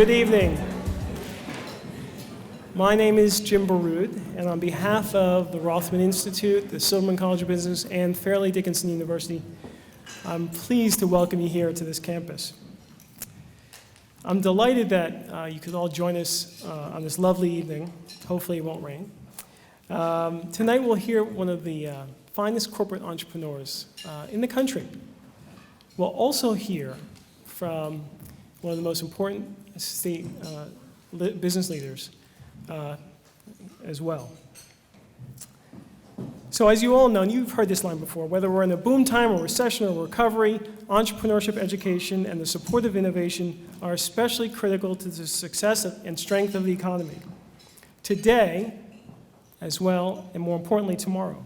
Good evening. My name is Jim Baroud, and on behalf of the Rothman Institute, the Silverman College of Business, and Fairleigh Dickinson University, I'm pleased to welcome you here to this campus. I'm delighted that you could all join us on this lovely evening. Hopefully it won't rain. Tonight we'll hear one of the finest corporate entrepreneurs in the country. We'll also hear from one of the most important state business leaders as well. So as you all know, and you've heard this line before, whether we're in a boom time or recession or recovery, entrepreneurship education and the support of innovation are especially critical to the success and strength of the economy. Today, as well, and more importantly, tomorrow.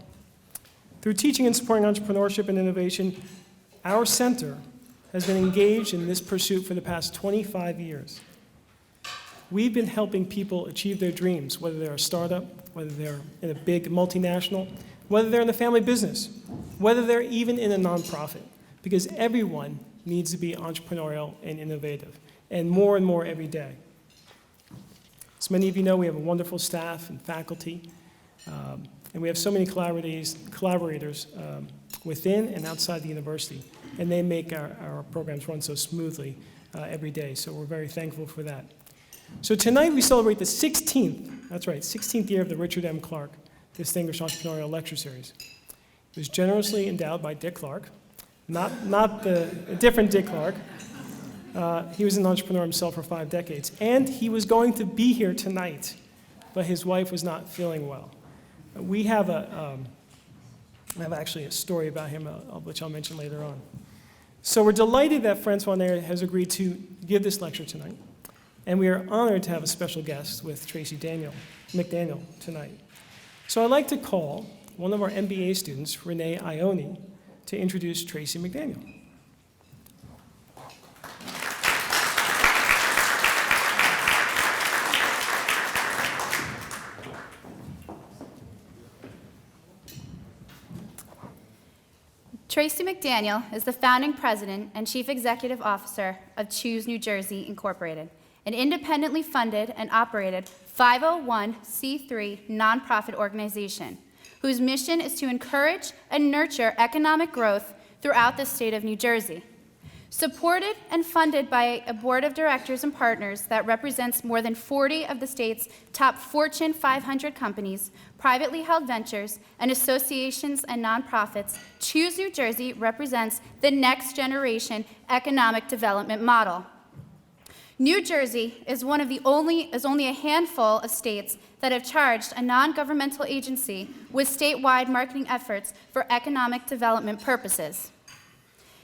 Through teaching and supporting entrepreneurship and innovation, our center has been engaged in this pursuit for the past 25 years. We've been helping people achieve their dreams, whether they're a startup, whether they're in a big multinational, whether they're in a family business, whether they're even in a nonprofit, because everyone needs to be entrepreneurial and innovative, and more every day. As many of you know, we have a wonderful staff and faculty, and we have so many collaborators within and outside the university, and they make our programs run so smoothly every day, so we're very thankful for that. So tonight we celebrate the 16th, that's right, 16th year of the Richard M. Clark Distinguished Entrepreneurial Lecture Series. It was generously endowed by Dick Clark, not a different Dick Clark. He was an entrepreneur himself for 5 decades, and he was going to be here tonight, but his wife was not feeling well. We have actually a story about him, which I'll mention later on. So we're delighted that Francois Nader has agreed to give this lecture tonight, and we are honored to have a special guest with Tracy McDaniel tonight. So I'd like to call one of our MBA students, Renee Ione, to introduce Tracy McDaniel. Tracy McDaniel is the founding president and chief executive officer of Choose New Jersey, Incorporated, an independently funded and operated 501c3 nonprofit organization whose mission is to encourage and nurture economic growth throughout the state of New Jersey. Supported and funded by a board of directors and partners that represents more than 40 of the state's top Fortune 500 companies, privately held ventures, and associations and nonprofits, Choose New Jersey represents the next generation economic development model. New Jersey is only a handful of states that have charged a non-governmental agency with statewide marketing efforts for economic development purposes.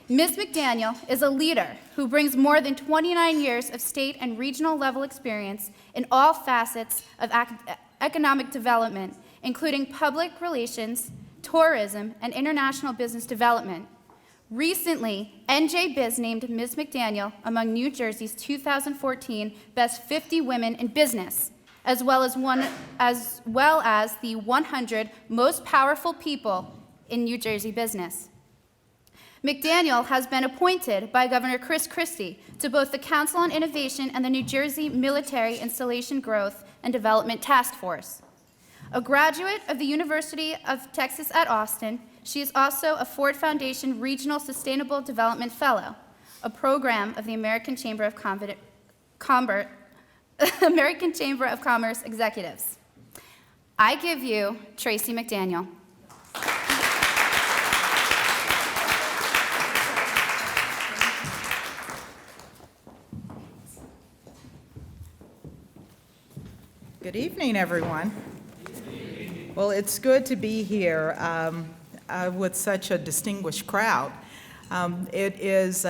Ms. McDaniel is a leader who brings more than 29 years of state and regional level experience in all facets of economic development, including public relations, tourism, and international business development. Recently, NJ Biz named Ms. McDaniel among New Jersey's 2014 Best 50 Women in Business, as well as the 100 Most Powerful People in New Jersey Business. McDaniel has been appointed by Governor Chris Christie to both the Council on Innovation and the New Jersey Military Installation Growth and Development Task Force. A graduate of the University of Texas at Austin, she is also a Ford Foundation Regional Sustainable Development Fellow, a program of the American Chamber of Commerce Executives. I give you Tracy McDaniel. Good evening, everyone. Well, it's good to be here with such a distinguished crowd. Jim's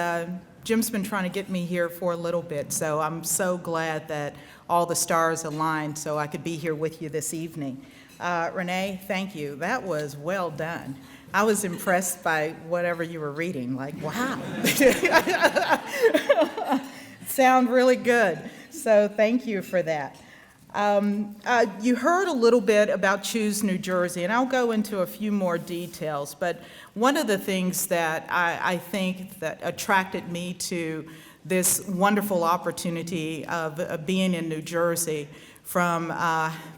been trying to get me here for a little bit, so I'm so glad that all the stars aligned so I could be here with you this evening. Renee, thank you. That was well done. I was impressed by whatever you were reading, like, wow. Sound really good, so thank you for that. You heard a little bit about Choose New Jersey, and I'll go into a few more details, but one of the things that I think that attracted me to this wonderful opportunity of being in New Jersey from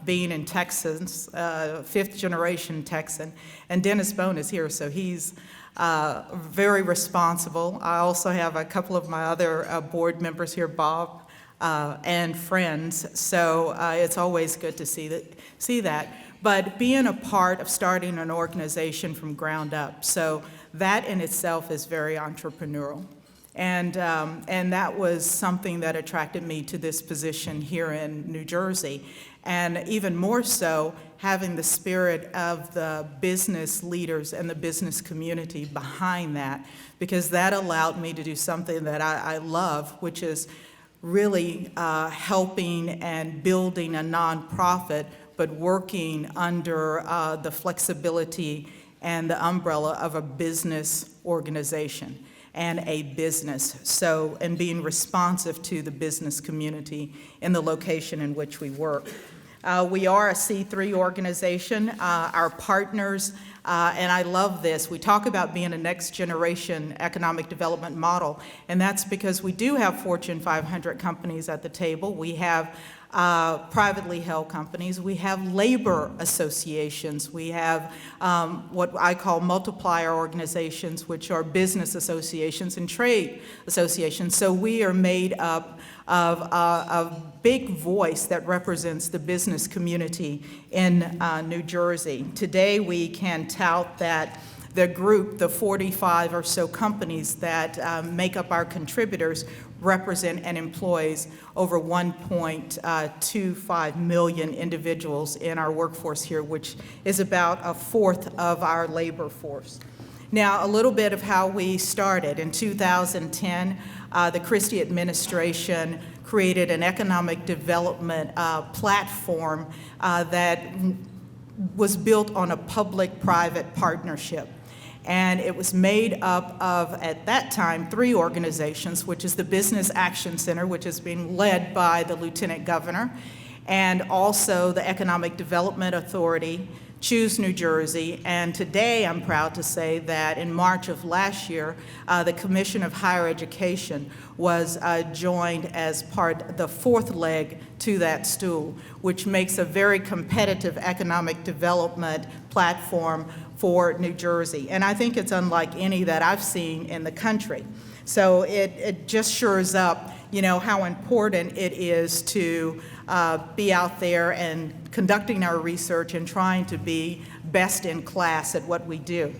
being in Texas, fifth generation Texan. And Dennis Bone is here, so he's very responsible. I also have a couple of my other board members here, Bob, and friends, so it's always good to see that. But being a part of starting an organization from ground up, so that in itself is very entrepreneurial. And that was something that attracted me to this position here in New Jersey. And even more so, having the spirit of the business leaders and the business community behind that, because that allowed me to do something that I love, which is really helping and building a nonprofit, but working under the flexibility and the umbrella of a business organization and a business, so, and being responsive to the business community in the location in which we work. We are a C3 organization. Our partners, and I love this, we talk about being a next generation economic development model, and that's because we do have Fortune 500 companies at the table. We have privately held companies. We have labor associations. We have what I call multiplier organizations, which are business associations and trade associations. So we are made up of a big voice that represents the business community in New Jersey. Today we can tout that the group, the 45 or so companies that make up our contributors, represent and employs over 1.25 million individuals in our workforce here, which is about a fourth of our labor force. Now, a little bit of how we started. In 2010, the Christie administration created an economic development platform that was built on a public-private partnership. And it was made up of, at that time, 3 organizations, which is the Business Action Center, which is being led by the Lieutenant Governor, and also the Economic Development Authority, Choose New Jersey, and today I'm proud to say that in March of last year, the Commission of Higher Education was joined as part, the 4th leg to that stool, which makes a very competitive economic development platform for New Jersey. And I think it's unlike any that I've seen in the country. So it just shores up, you know, how important it is to be out there and conducting our research and trying to be best in class at what we do.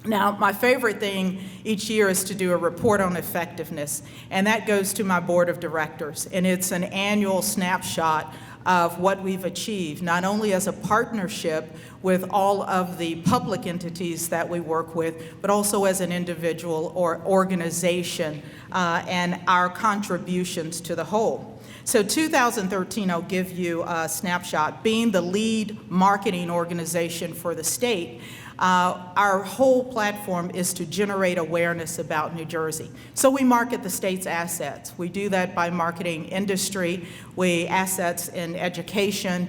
Now, my favorite thing each year is to do a report on effectiveness, and that goes to my board of directors, and it's an annual snapshot of what we've achieved, not only as a partnership with all of the public entities that we work with, but also as an individual or organization and our contributions to the whole. So 2013, I'll give you a snapshot. Being the lead marketing organization for the state, our whole platform is to generate awareness about New Jersey. So we market the state's assets. We do that by marketing industry, assets in education,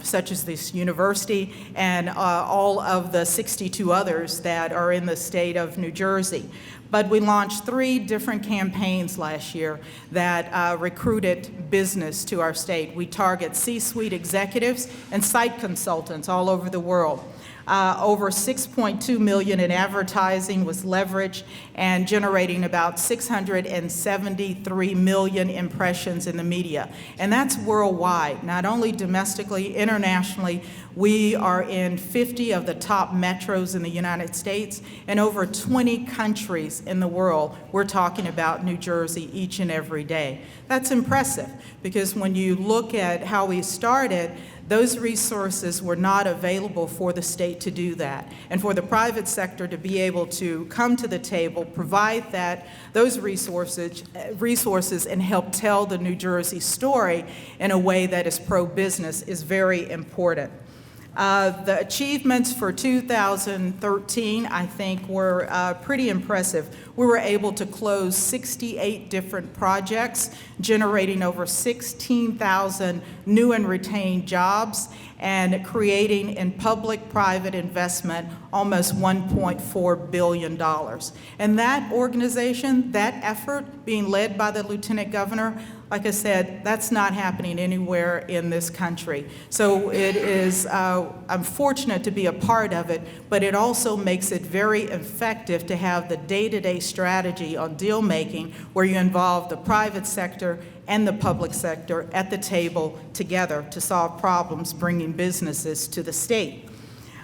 such as this university, and all of the 62 others that are in the state of New Jersey. But we launched 3 different campaigns last year that recruited business to our state. We target C-suite executives and site consultants all over the world. Over $6.2 million in advertising was leveraged and generating about 673 million impressions in the media. And that's worldwide, not only domestically, internationally. We are in 50 of the top metros in the United States and over 20 countries in the world. We're talking about New Jersey each and every day. That's impressive because when you look at how we started, those resources were not available for the state to do that. And for the private sector to be able to come to the table, provide those resources and help tell the New Jersey story in a way that is pro-business is very important. The achievements for 2013, I think, were pretty impressive. We were able to close 68 different projects, generating over 16,000 new and retained jobs, and creating in public-private investment almost $1.4 billion. And that organization, that effort being led by the Lieutenant Governor, like I said, that's not happening anywhere in this country. So it is, I'm fortunate to be a part of it, but it also makes it very effective to have the day-to-day strategy on deal making where you involve the private sector and the public sector at the table together to solve problems, bringing businesses to the state.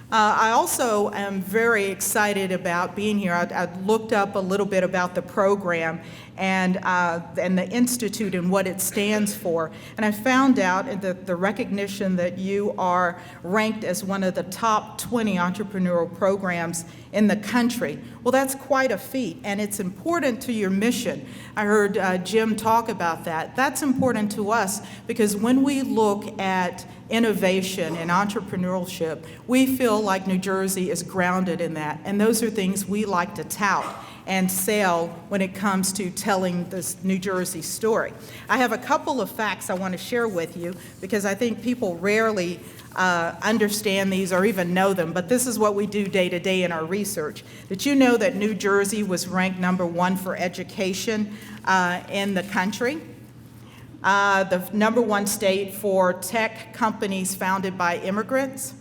I also am very excited about being here. I looked up a little bit about the program and the Institute and what it stands for. And I found out that the recognition that you are ranked as one of the top 20 entrepreneurial programs in the country. Well, that's quite a feat, and it's important to your mission. I heard Jim talk about that. That's important to us because when we look at innovation and entrepreneurship, we feel like New Jersey is grounded in that, and those are things we like to tout and sell when it comes to telling this New Jersey story. I have a couple of facts I want to share with you because I think people rarely understand these or even know them, but this is what we do day to day in our research. Did you know that New Jersey was ranked #1 for education in the country? The #1 state for tech companies founded by immigrants,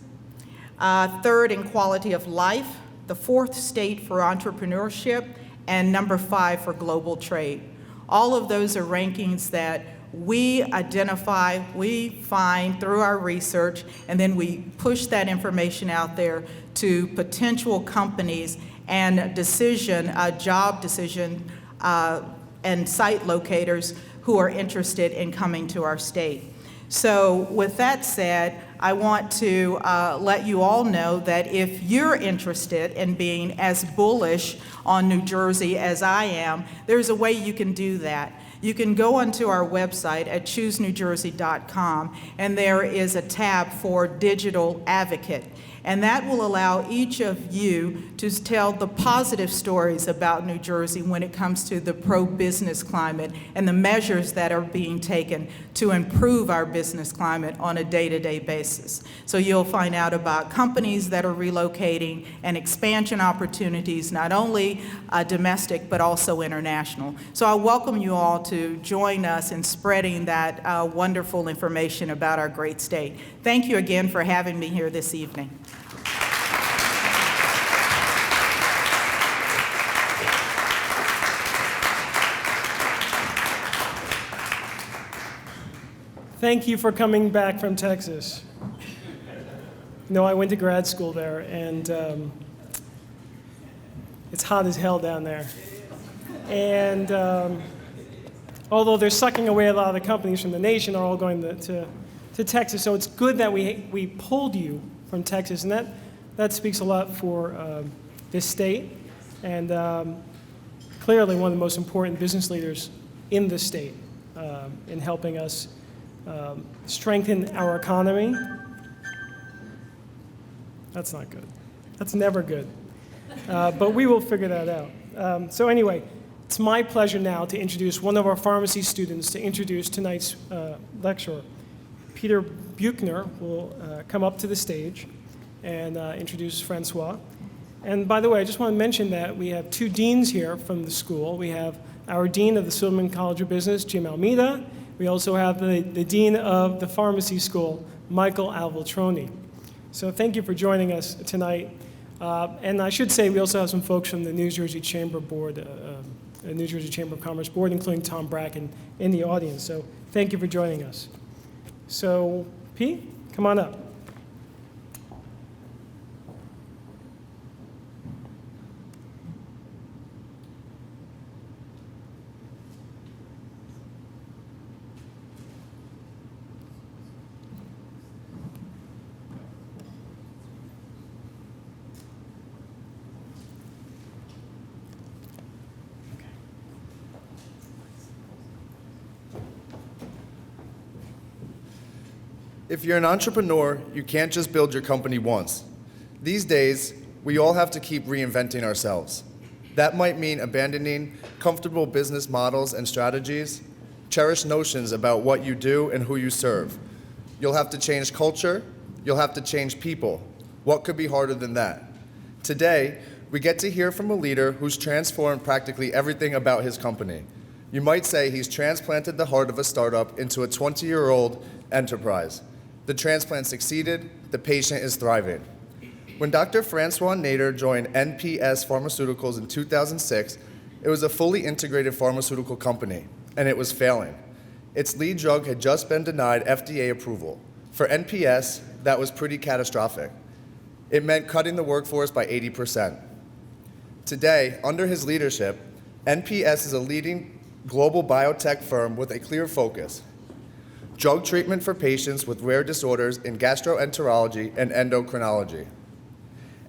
3rd in quality of life, the 4th state for entrepreneurship, and #5 for global trade. All of those are rankings that we identify, we find through our research, and then we push that information out there to potential companies and job decision, and site locators who are interested in coming to our state. So with that said, I want to let you all know that if you're interested in being as bullish on New Jersey as I am, there's a way you can do that. You can go onto our website at choosenewjersey.com, and there is a tab for Digital Advocate. And that will allow each of you to tell the positive stories about New Jersey when it comes to the pro-business climate and the measures that are being taken to improve our business climate on a day-to-day basis. So you'll find out about companies that are relocating and expansion opportunities, not only domestic but also international. So I welcome you all to join us in spreading that wonderful information about our great state. Thank you again for having me here this evening. Thank you for coming back from Texas. No, I went to grad school there, and it's hot as hell down there. And although they're sucking away a lot of the companies from the nation are all going to Texas, so it's good that we pulled you from Texas, and that speaks a lot for this state, and clearly one of the most important business leaders in the state in helping us strengthen our economy. That's not good. That's never good. But we will figure that out. So anyway, it's my pleasure now to introduce one of our pharmacy students to introduce tonight's lecturer. Peter Buchner will come up to the stage and introduce Francois. And by the way, I just want to mention that we have 2 deans here from the school. We have our dean of the Silverman College of Business, Jim Almeida. We also have the dean of the pharmacy school, Michael Alveltroni. So thank you for joining us tonight. And I should say we also have some folks from the New Jersey Chamber Board, New Jersey Chamber of Commerce Board, including Tom Bracken in the audience. So thank you for joining us. So Pete, come on up. If you're an entrepreneur, you can't just build your company once. These days, we all have to keep reinventing ourselves. That might mean abandoning comfortable business models and strategies, cherished notions about what you do and who you serve. You'll have to change culture, you'll have to change people. What could be harder than that? Today, we get to hear from a leader who's transformed practically everything about his company. You might say he's transplanted the heart of a startup into a 20-year-old enterprise. The transplant succeeded, the patient is thriving. When Dr. Francois Nader joined NPS Pharmaceuticals in 2006, it was a fully integrated pharmaceutical company, and it was failing. Its lead drug had just been denied FDA approval. For NPS, that was pretty catastrophic. It meant cutting the workforce by 80%. Today, under his leadership, NPS is a leading global biotech firm with a clear focus: drug treatment for patients with rare disorders in gastroenterology and endocrinology.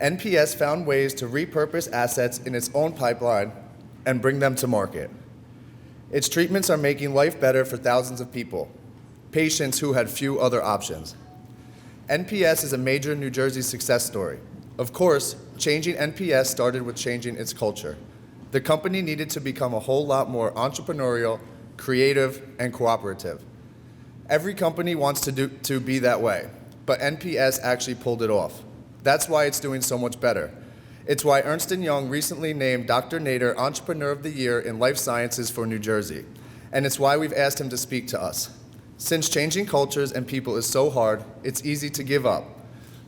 NPS found ways to repurpose assets in its own pipeline and bring them to market. Its treatments are making life better for thousands of people, patients who had few other options. NPS is a major New Jersey success story. Of course, changing NPS started with changing its culture. The company needed to become a whole lot more entrepreneurial, creative, and cooperative. Every company wants to be that way, but NPS actually pulled it off. That's why it's doing so much better. It's why Ernst & Young recently named Dr. Nader Entrepreneur of the Year in Life Sciences for New Jersey, and it's why we've asked him to speak to us. Since changing cultures and people is so hard, it's easy to give up.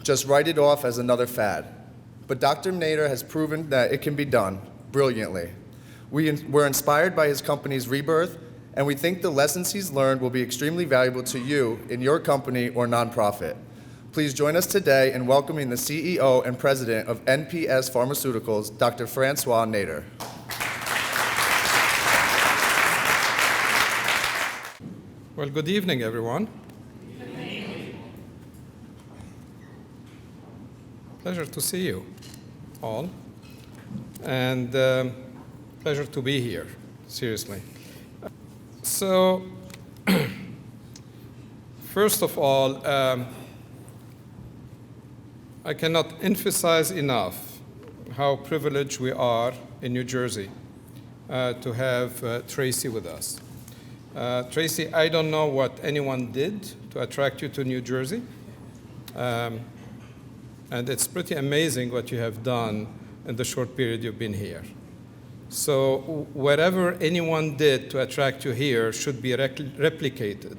Just write it off as another fad. But Dr. Nader has proven that it can be done brilliantly. We're inspired by his company's rebirth, and we think the lessons he's learned will be extremely valuable to you in your company or nonprofit. Please join us today in welcoming the CEO and President of NPS Pharmaceuticals, Dr. Francois Nader. Well, good evening, everyone. Pleasure to see you all, and pleasure to be here, seriously. So, first of all, I cannot emphasize enough how privileged we are in New Jersey to have Tracy with us. Tracy, I don't know what anyone did to attract you to New Jersey. And it's pretty amazing what you have done in the short period you've been here. So whatever anyone did to attract you here should be replicated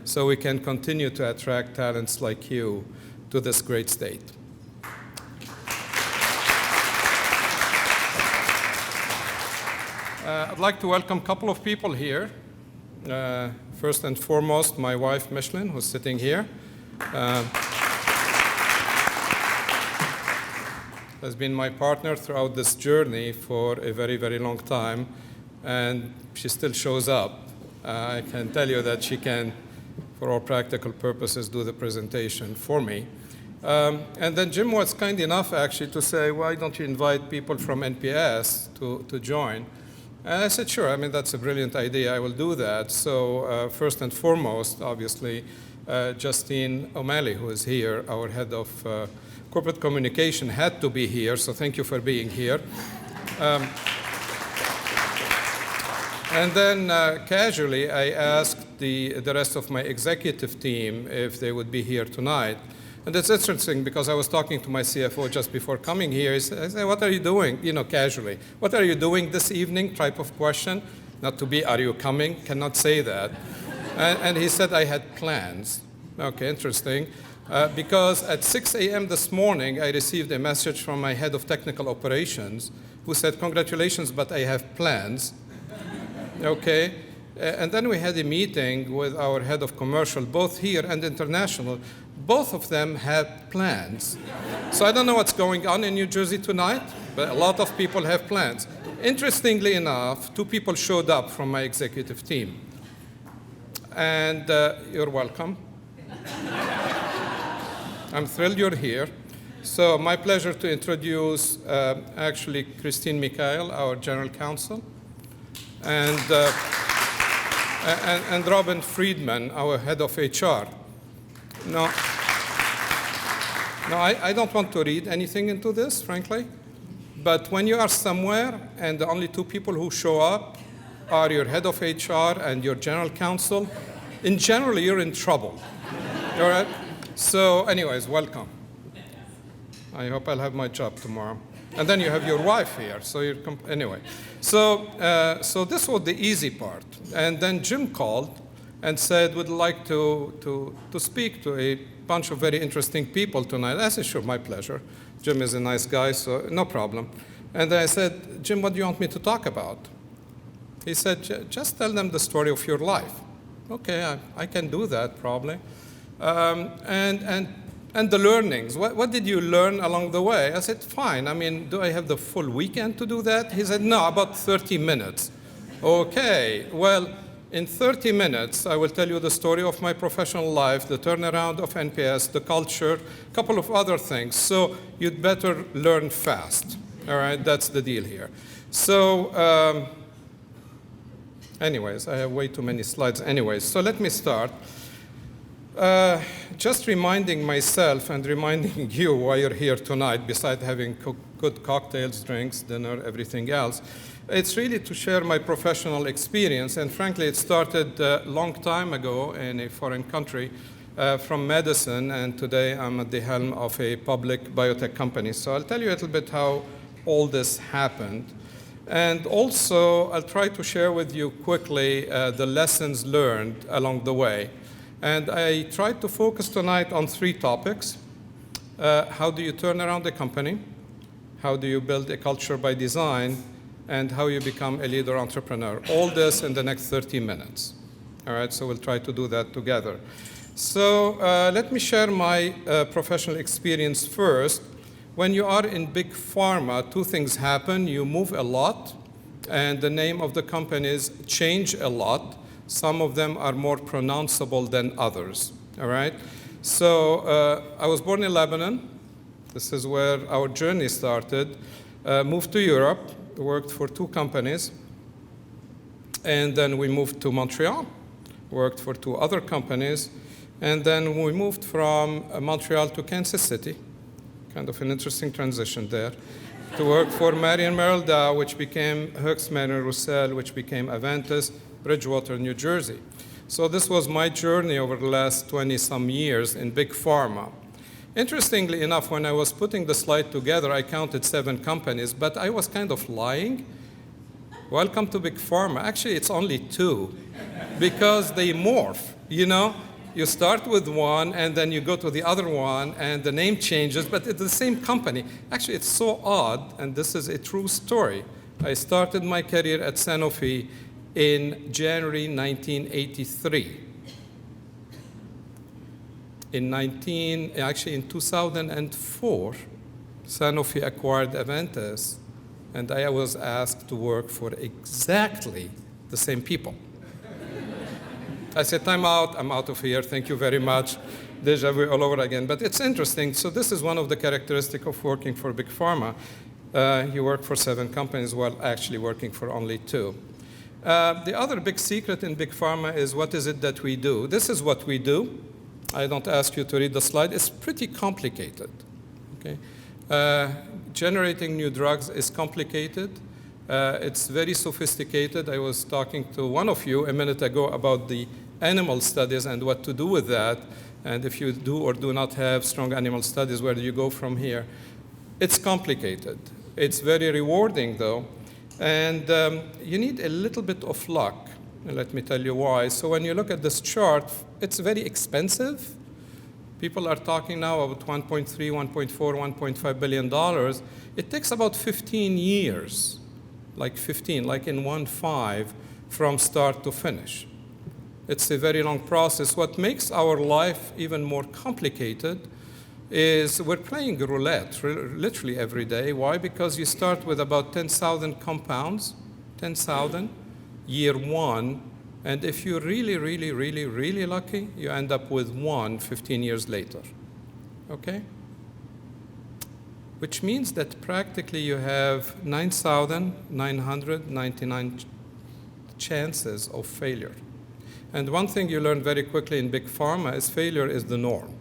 so we can continue to attract talents like you to this great state. I'd like to welcome a couple of people here. First and foremost, my wife, Micheline, who's sitting here. Has been my partner throughout this journey for a very, very long time, and she still shows up. I can tell you that she can, for all practical purposes, do the presentation for me. And then Jim was kind enough, actually, to say, why don't you invite people from NPS to join? And I said, sure, I mean, that's a brilliant idea. I will do that. So first and foremost, obviously, Justine O'Malley, who is here, our head of corporate communication, had to be here, so thank you for being here. And then casually, I asked the rest of my executive team if they would be here tonight. And it's interesting because I was talking to my CFO just before coming here. I said, what are you doing? You know, casually. What are you doing this evening? Type of question. Not to be, are you coming? Cannot say that. And he said, I had plans. Okay, interesting. Because at 6 a.m. this morning, I received a message from my head of technical operations who said, congratulations, but I have plans. Okay. And then we had a meeting with our head of commercial, both here and international. Both of them had plans. So I don't know what's going on in New Jersey tonight, but a lot of people have plans. Interestingly enough, 2 people showed up from my executive team. And you're welcome. I'm thrilled you're here. So my pleasure to introduce actually Christine Mikhail, our general counsel, and Robin Friedman, our head of HR. No. No, I don't want to read anything into this, frankly. But when you are somewhere and the only two people who show up are your head of HR and your general counsel, in general, you're in trouble. All right? So anyways, welcome. I hope I'll have my job tomorrow. And then you have your wife here. So you're anyway. So this was the easy part. And then Jim called and said, would like to speak to a bunch of very interesting people tonight. I said, sure, my pleasure. Jim is a nice guy, so no problem. And then I said, Jim, what do you want me to talk about? He said, just tell them the story of your life. Okay, I can do that probably. And the learnings. What did you learn along the way? I said, fine. I mean, do I have the full weekend to do that? He said, no, about 30 minutes. Okay, well, in 30 minutes, I will tell you the story of my professional life, the turnaround of NPS, the culture, a couple of other things. So you'd better learn fast. All right, that's the deal here. So anyways, I have way too many slides anyways. So let me start. Just reminding myself and reminding you why you're here tonight, besides having good cocktails, drinks, dinner, everything else. It's really to share my professional experience, and frankly, it started a long time ago in a foreign country from medicine, and today I'm at the helm of a public biotech company. So I'll tell you a little bit how all this happened. And also, I'll try to share with you quickly the lessons learned along the way. And I tried to focus tonight on 3 topics. How do you turn around a company? How do you build a culture by design? And how you become a leader entrepreneur. All this in the next 30 minutes. All right, so we'll try to do that together. So let me share my professional experience first. When you are in big pharma, 2 things happen. You move a lot, and the name of the companies change a lot. Some of them are more pronounceable than others. All right? So I was born in Lebanon. This is where our journey started. Moved to Europe. Worked for 2 companies, and then we moved to Montreal, worked for 2 other companies, and then we moved from Montreal to Kansas City, kind of an interesting transition there, to work for Marion Merrill Dow, which became Hooks Marion Roussel, which became Aventis, Bridgewater, New Jersey. So this was my journey over the last 20-some years in big pharma. Interestingly enough, when I was putting the slide together, I counted 7 companies, but I was kind of lying. Welcome to big pharma. Actually, it's only 2, because they morph, you know? You start with one, and then you go to the other one, and the name changes, but it's the same company. Actually, it's so odd, and this is a true story. I started my career at Sanofi in January 1983. In 2004, Sanofi acquired Aventis, and I was asked to work for exactly the same people. I said, time out, I'm out of here, thank you very much. Deja vu all over again. But it's interesting. So this is one of the characteristics of working for big pharma. You work for 7 companies while actually working for only 2. The other big secret in big pharma is what is it that we do? This is what we do. I don't ask you to read the slide. It's pretty complicated. Okay? Generating new drugs is complicated. It's very sophisticated. I was talking to one of you a minute ago about the animal studies and what to do with that. And if you do or do not have strong animal studies, where do you go from here? It's complicated. It's very rewarding, though. And you need a little bit of luck. And let me tell you why. So when you look at this chart, it's very expensive. People are talking now about $1.3, $1.4, $1.5 billion. It takes about 15 years, like 15, like in 1.5, from start to finish. It's a very long process. What makes our life even more complicated is we're playing roulette literally every day. Why? Because you start with about 10,000 compounds, 10,000, year 1, and if you're really, really, really, really lucky, you end up with 1 15 years later, okay? Which means that practically you have 9,999 chances of failure. And one thing you learn very quickly in big pharma is failure is the norm.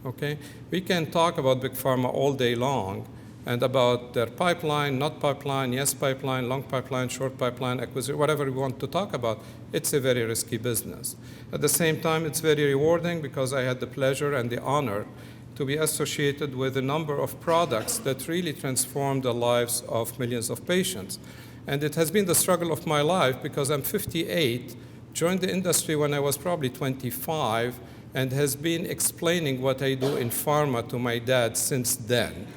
Okay? We can talk about big pharma all day long and about their pipeline, not pipeline, yes pipeline, long pipeline, short pipeline, acquisition, whatever we want to talk about. It's a very risky business. At the same time, it's very rewarding because I had the pleasure and the honor to be associated with a number of products that really transformed the lives of millions of patients. And it has been the struggle of my life because I'm 58, joined the industry when I was probably 25, and has been explaining what I do in pharma to my dad since then.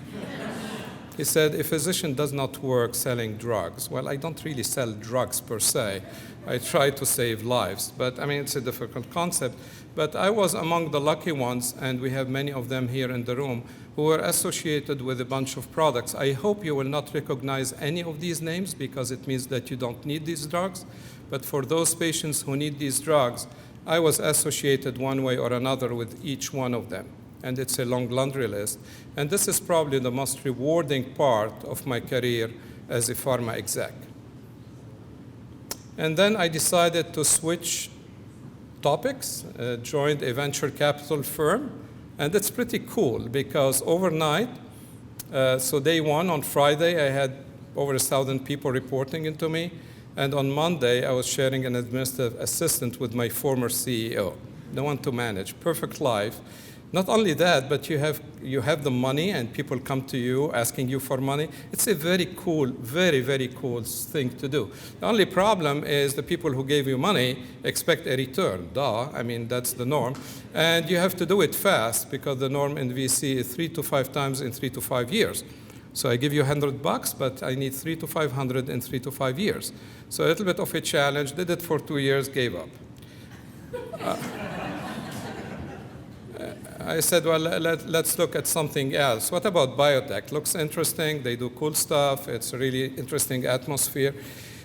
He said, a physician does not work selling drugs. Well, I don't really sell drugs per se. I try to save lives. But I mean, it's a difficult concept. But I was among the lucky ones, and we have many of them here in the room, who were associated with a bunch of products. I hope you will not recognize any of these names because it means that you don't need these drugs. But for those patients who need these drugs, I was associated one way or another with each one of them. And it's a long laundry list. And this is probably the most rewarding part of my career as a pharma exec. And then I decided to switch topics, joined a venture capital firm. And it's pretty cool because overnight, so day one on Friday, I had over 1,000 people reporting into me. And on Monday, I was sharing an administrative assistant with my former CEO, the one to manage. Perfect life. Not only that, but you have the money and people come to you asking you for money. It's a very cool, very, very cool thing to do. The only problem is the people who gave you money expect a return. Duh, I mean, that's the norm. And you have to do it fast because the norm in VC is 3 to 5 times in 3 to 5 years. So I give you $100, but I need 300 to 500 in 3 to 5 years. So a little bit of a challenge, did it for 2 years, gave up. I said, well, let's look at something else. What about biotech? Looks interesting. They do cool stuff. It's a really interesting atmosphere.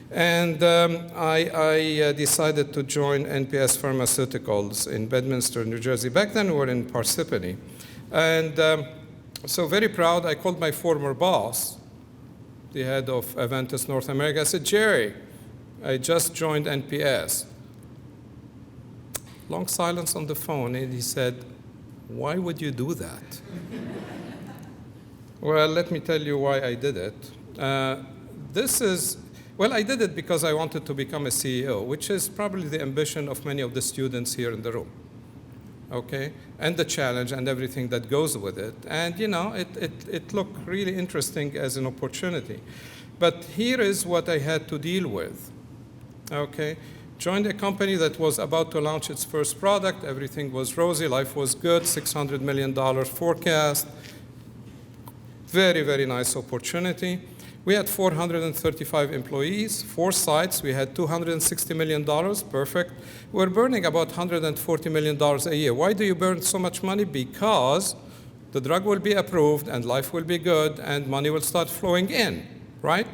And I decided to join NPS Pharmaceuticals in Bedminster, New Jersey. Back then, we were in Parsippany. And so very proud, I called my former boss, the head of Aventis North America. I said, Jerry, I just joined NPS. Long silence on the phone, and he said, why would you do that? Well, let me tell you why I did it. I did it because I wanted to become a CEO, which is probably the ambition of many of the students here in the room. Okay, and the challenge and everything that goes with it. And, you know, it looked really interesting as an opportunity. But here is what I had to deal with. Okay, joined a company that was about to launch its first product. Everything was rosy, life was good, $600 million forecast. Very, very nice opportunity. We had 435 employees, 4 sites. We had $260 million, perfect. We're burning about $140 million a year. Why do you burn so much money? Because the drug will be approved and life will be good and money will start flowing in, right?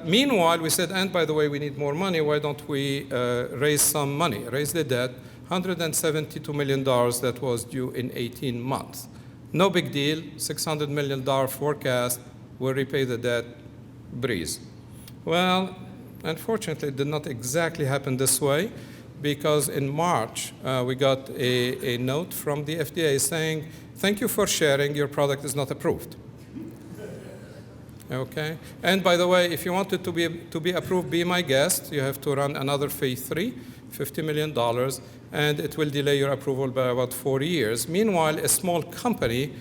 Meanwhile, we said, and by the way, we need more money. Why don't we raise some money, raise the debt, $172 million that was due in 18 months. No big deal, $600 million forecast. We'll repay the debt, breeze. Well, unfortunately, it did not exactly happen this way because in March, we got a note from the FDA saying, thank you for sharing, your product is not approved. Okay, and by the way, if you want it to be approved, be my guest. You have to run another phase 3, $50 million, and it will delay your approval by about 4 years. Meanwhile, a small company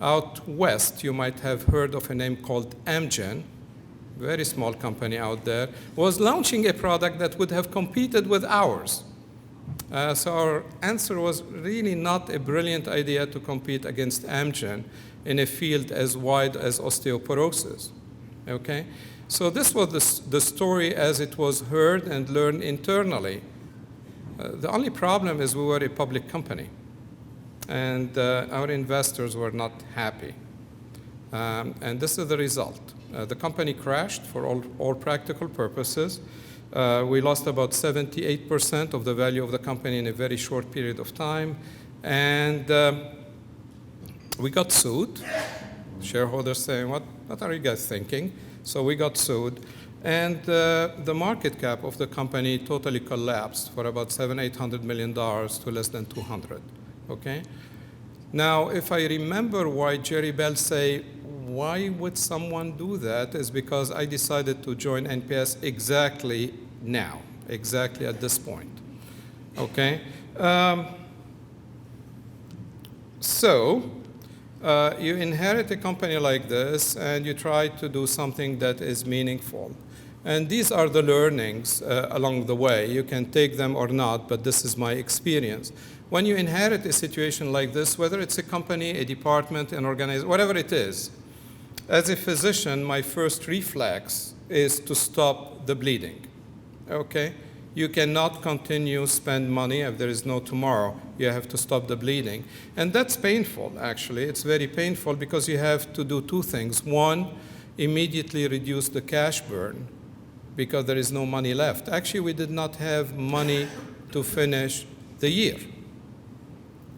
out west, you might have heard of a name called Amgen, very small company out there, was launching a product that would have competed with ours. So our answer was really not a brilliant idea to compete against Amgen in a field as wide as osteoporosis. Okay? So this was the story as it was heard and learned internally. The only problem is we were a public company, and our investors were not happy. And this is the result. The company crashed for all practical purposes. We lost about 78% of the value of the company in a very short period of time. And we got sued. Shareholders saying, what are you guys thinking? So we got sued. And the market cap of the company totally collapsed for about $700–800 million to less than 200. Okay? Now, if I remember why Jerry Bell say, why would someone do that, is because I decided to join NPS exactly now, exactly at this point. Okay? You inherit a company like this, and you try to do something that is meaningful. And these are the learnings along the way. You can take them or not, but this is my experience. When you inherit a situation like this, whether it's a company, a department, an organization, whatever it is, as a physician, my first reflex is to stop the bleeding. Okay? You cannot continue spend money if there is no tomorrow. You have to stop the bleeding. And that's painful, actually. It's very painful because you have to do two things. One, immediately reduce the cash burn because there is no money left. Actually, we did not have money to finish the year.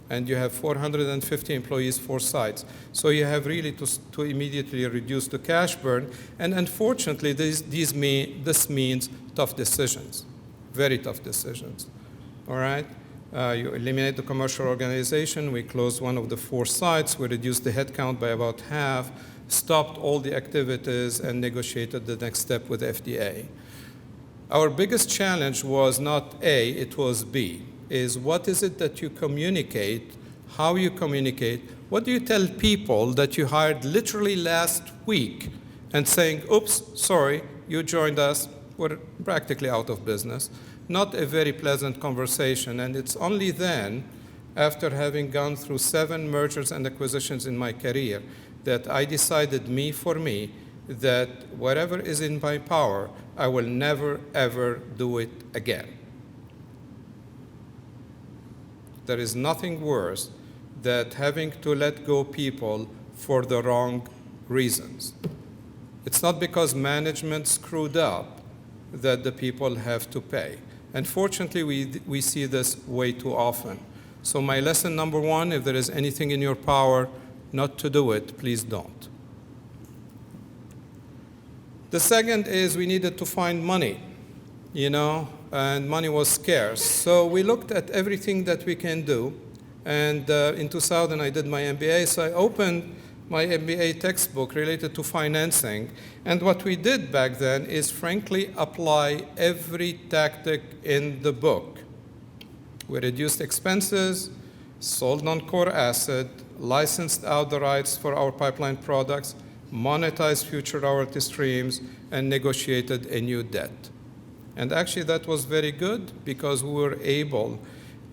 And you have 450 employees, 4 sites. So you have really to immediately reduce the cash burn. And unfortunately, this means tough decisions. Very tough decisions, all right? You eliminate the commercial organization. We closed one of the 4 sites. We reduced the headcount by about half, stopped all the activities, and negotiated the next step with FDA. Our biggest challenge was not A, it was B, is what is it that you communicate, how you communicate, what do you tell people that you hired literally last week and saying, oops, sorry, you joined us, we're practically out of business. Not a very pleasant conversation, and it's only then, after having gone through 7 mergers and acquisitions in my career, that I decided, for me, that whatever is in my power, I will never, ever do it again. There is nothing worse than having to let go people for the wrong reasons. It's not because management screwed up that the people have to pay. Unfortunately, we see this way too often. So my lesson number 1, if there is anything in your power not to do it, please don't. The second is we needed to find money, and money was scarce. So we looked at everything that we can do. And in 2000, I did my MBA, so I opened my MBA textbook related to financing. And what we did back then is, frankly, apply every tactic in the book. We reduced expenses, sold non-core asset, licensed out the rights for our pipeline products, monetized future royalty streams, and negotiated a new debt. And actually, that was very good because we were able,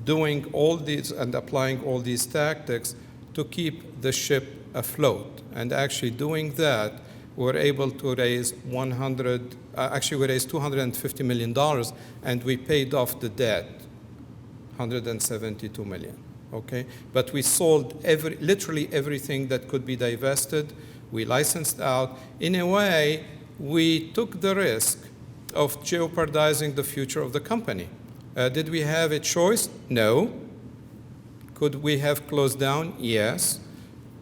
doing all these and applying all these tactics, to keep the ship afloat. And actually doing that, we were able to raise we raised $250 million, and we paid off the debt, $172 million, okay? But we sold literally everything that could be divested. We licensed out. In a way, we took the risk of jeopardizing the future of the company. Did we have a choice? No. Could we have closed down? Yes.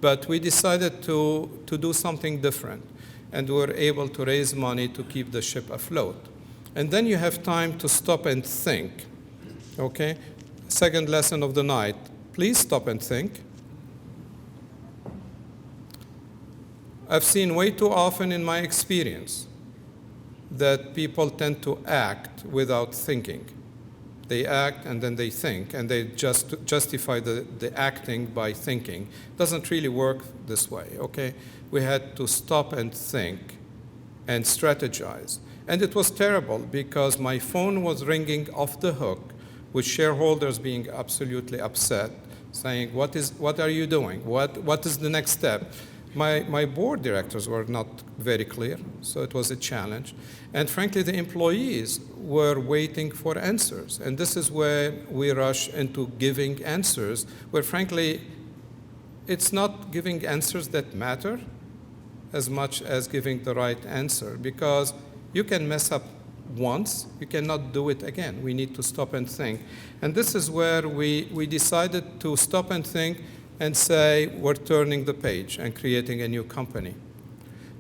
But we decided to do something different, and we were able to raise money to keep the ship afloat. And then you have time to stop and think, okay? Second lesson of the night, please stop and think. I've seen way too often in my experience that people tend to act without thinking. They act and then they think, and they just justify the acting by thinking. It doesn't really work this way, okay? We had to stop and think and strategize. And it was terrible because my phone was ringing off the hook with shareholders being absolutely upset, saying, what are you doing? What is the next step? My board directors were not very clear, so it was a challenge. And frankly, the employees were waiting for answers. And this is where we rush into giving answers, where frankly, it's not giving answers that matter as much as giving the right answer, because you can mess up once, you cannot do it again. We need to stop and think. And this is where we decided to stop and think and say, we're turning the page and creating a new company.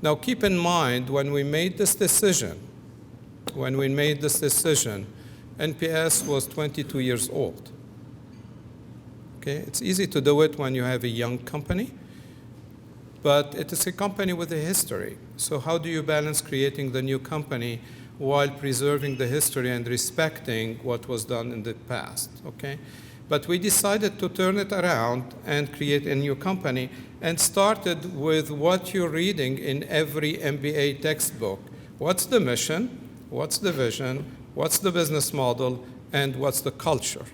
Now, keep in mind, when we made this decision, when we made this decision, NPS was 22 years old. Okay? It's easy to do it when you have a young company, but it is a company with a history. So how do you balance creating the new company while preserving the history and respecting what was done in the past? Okay? But we decided to turn it around and create a new company, and started with what you're reading in every MBA textbook. What's the mission? What's the vision? What's the business model? And what's the culture?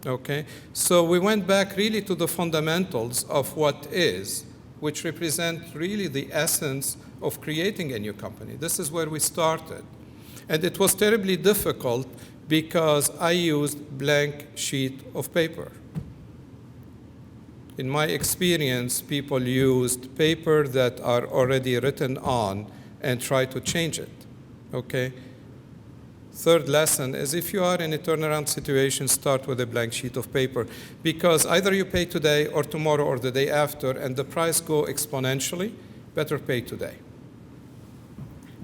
Okay? So we went back really to the fundamentals of what is, which represent really the essence of creating a new company. This is where we started. And it was terribly difficult because I used blank sheet of paper. In my experience, people used paper that are already written on and try to change it, okay? Third lesson is if you are in a turnaround situation, start with a blank sheet of paper, because either you pay today or tomorrow or the day after, and the price go exponentially, better pay today.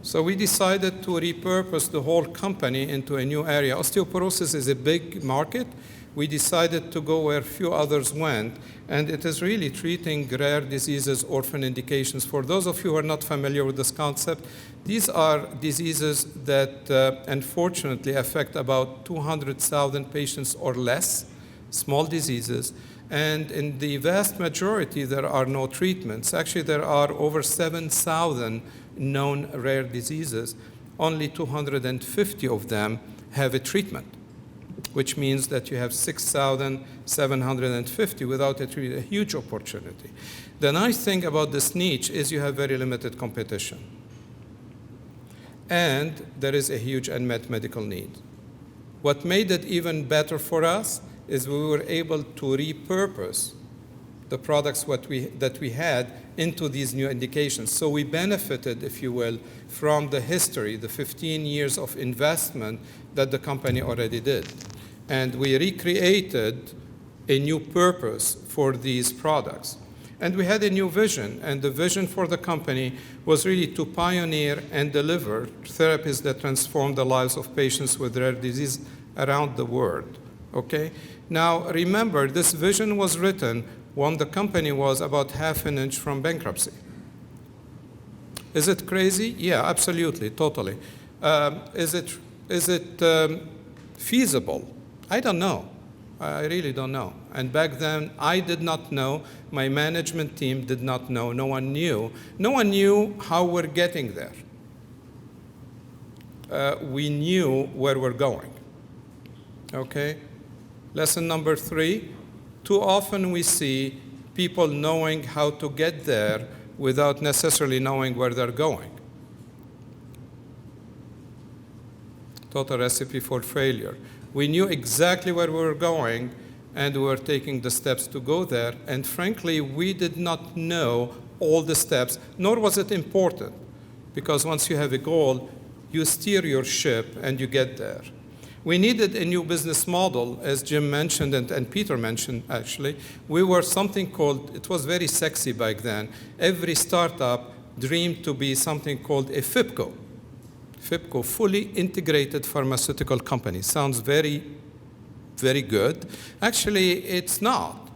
So we decided to repurpose the whole company into a new area. Osteoporosis is a big market. We decided to go where few others went, and it is really treating rare diseases, orphan indications. For those of you who are not familiar with this concept, these are diseases that unfortunately affect about 200,000 patients or less, small diseases, and in the vast majority there are no treatments. Actually, there are over 7,000 known rare diseases. Only 250 of them have a treatment, which means that you have 6,750 without a treatment, a huge opportunity. The nice thing about this niche is you have very limited competition. And there is a huge unmet medical need. What made it even better for us is we were able to repurpose the products that we had into these new indications. So we benefited, if you will, from the history, the 15 years of investment that the company already did. And we recreated a new purpose for these products. And we had a new vision, and the vision for the company was really to pioneer and deliver therapies that transform the lives of patients with rare disease around the world, okay? Now, remember, this vision was written when the company was about half an inch from bankruptcy. Is it crazy? Yeah, absolutely, totally. Is it feasible? I don't know. I really don't know. And back then, I did not know. My management team did not know. No one knew. No one knew how we're getting there. We knew where we're going. Okay? Lesson number 3. Too often we see people knowing how to get there without necessarily knowing where they're going. Total recipe for failure. We knew exactly where we were going, and we were taking the steps to go there. And frankly, we did not know all the steps, nor was it important, because once you have a goal, you steer your ship and you get there. We needed a new business model, as Jim mentioned and Peter mentioned, actually. We were something called, it was very sexy back then. Every startup dreamed to be something called a FIPCO. FIPCO, fully integrated pharmaceutical company. Sounds very, very good. Actually, it's not.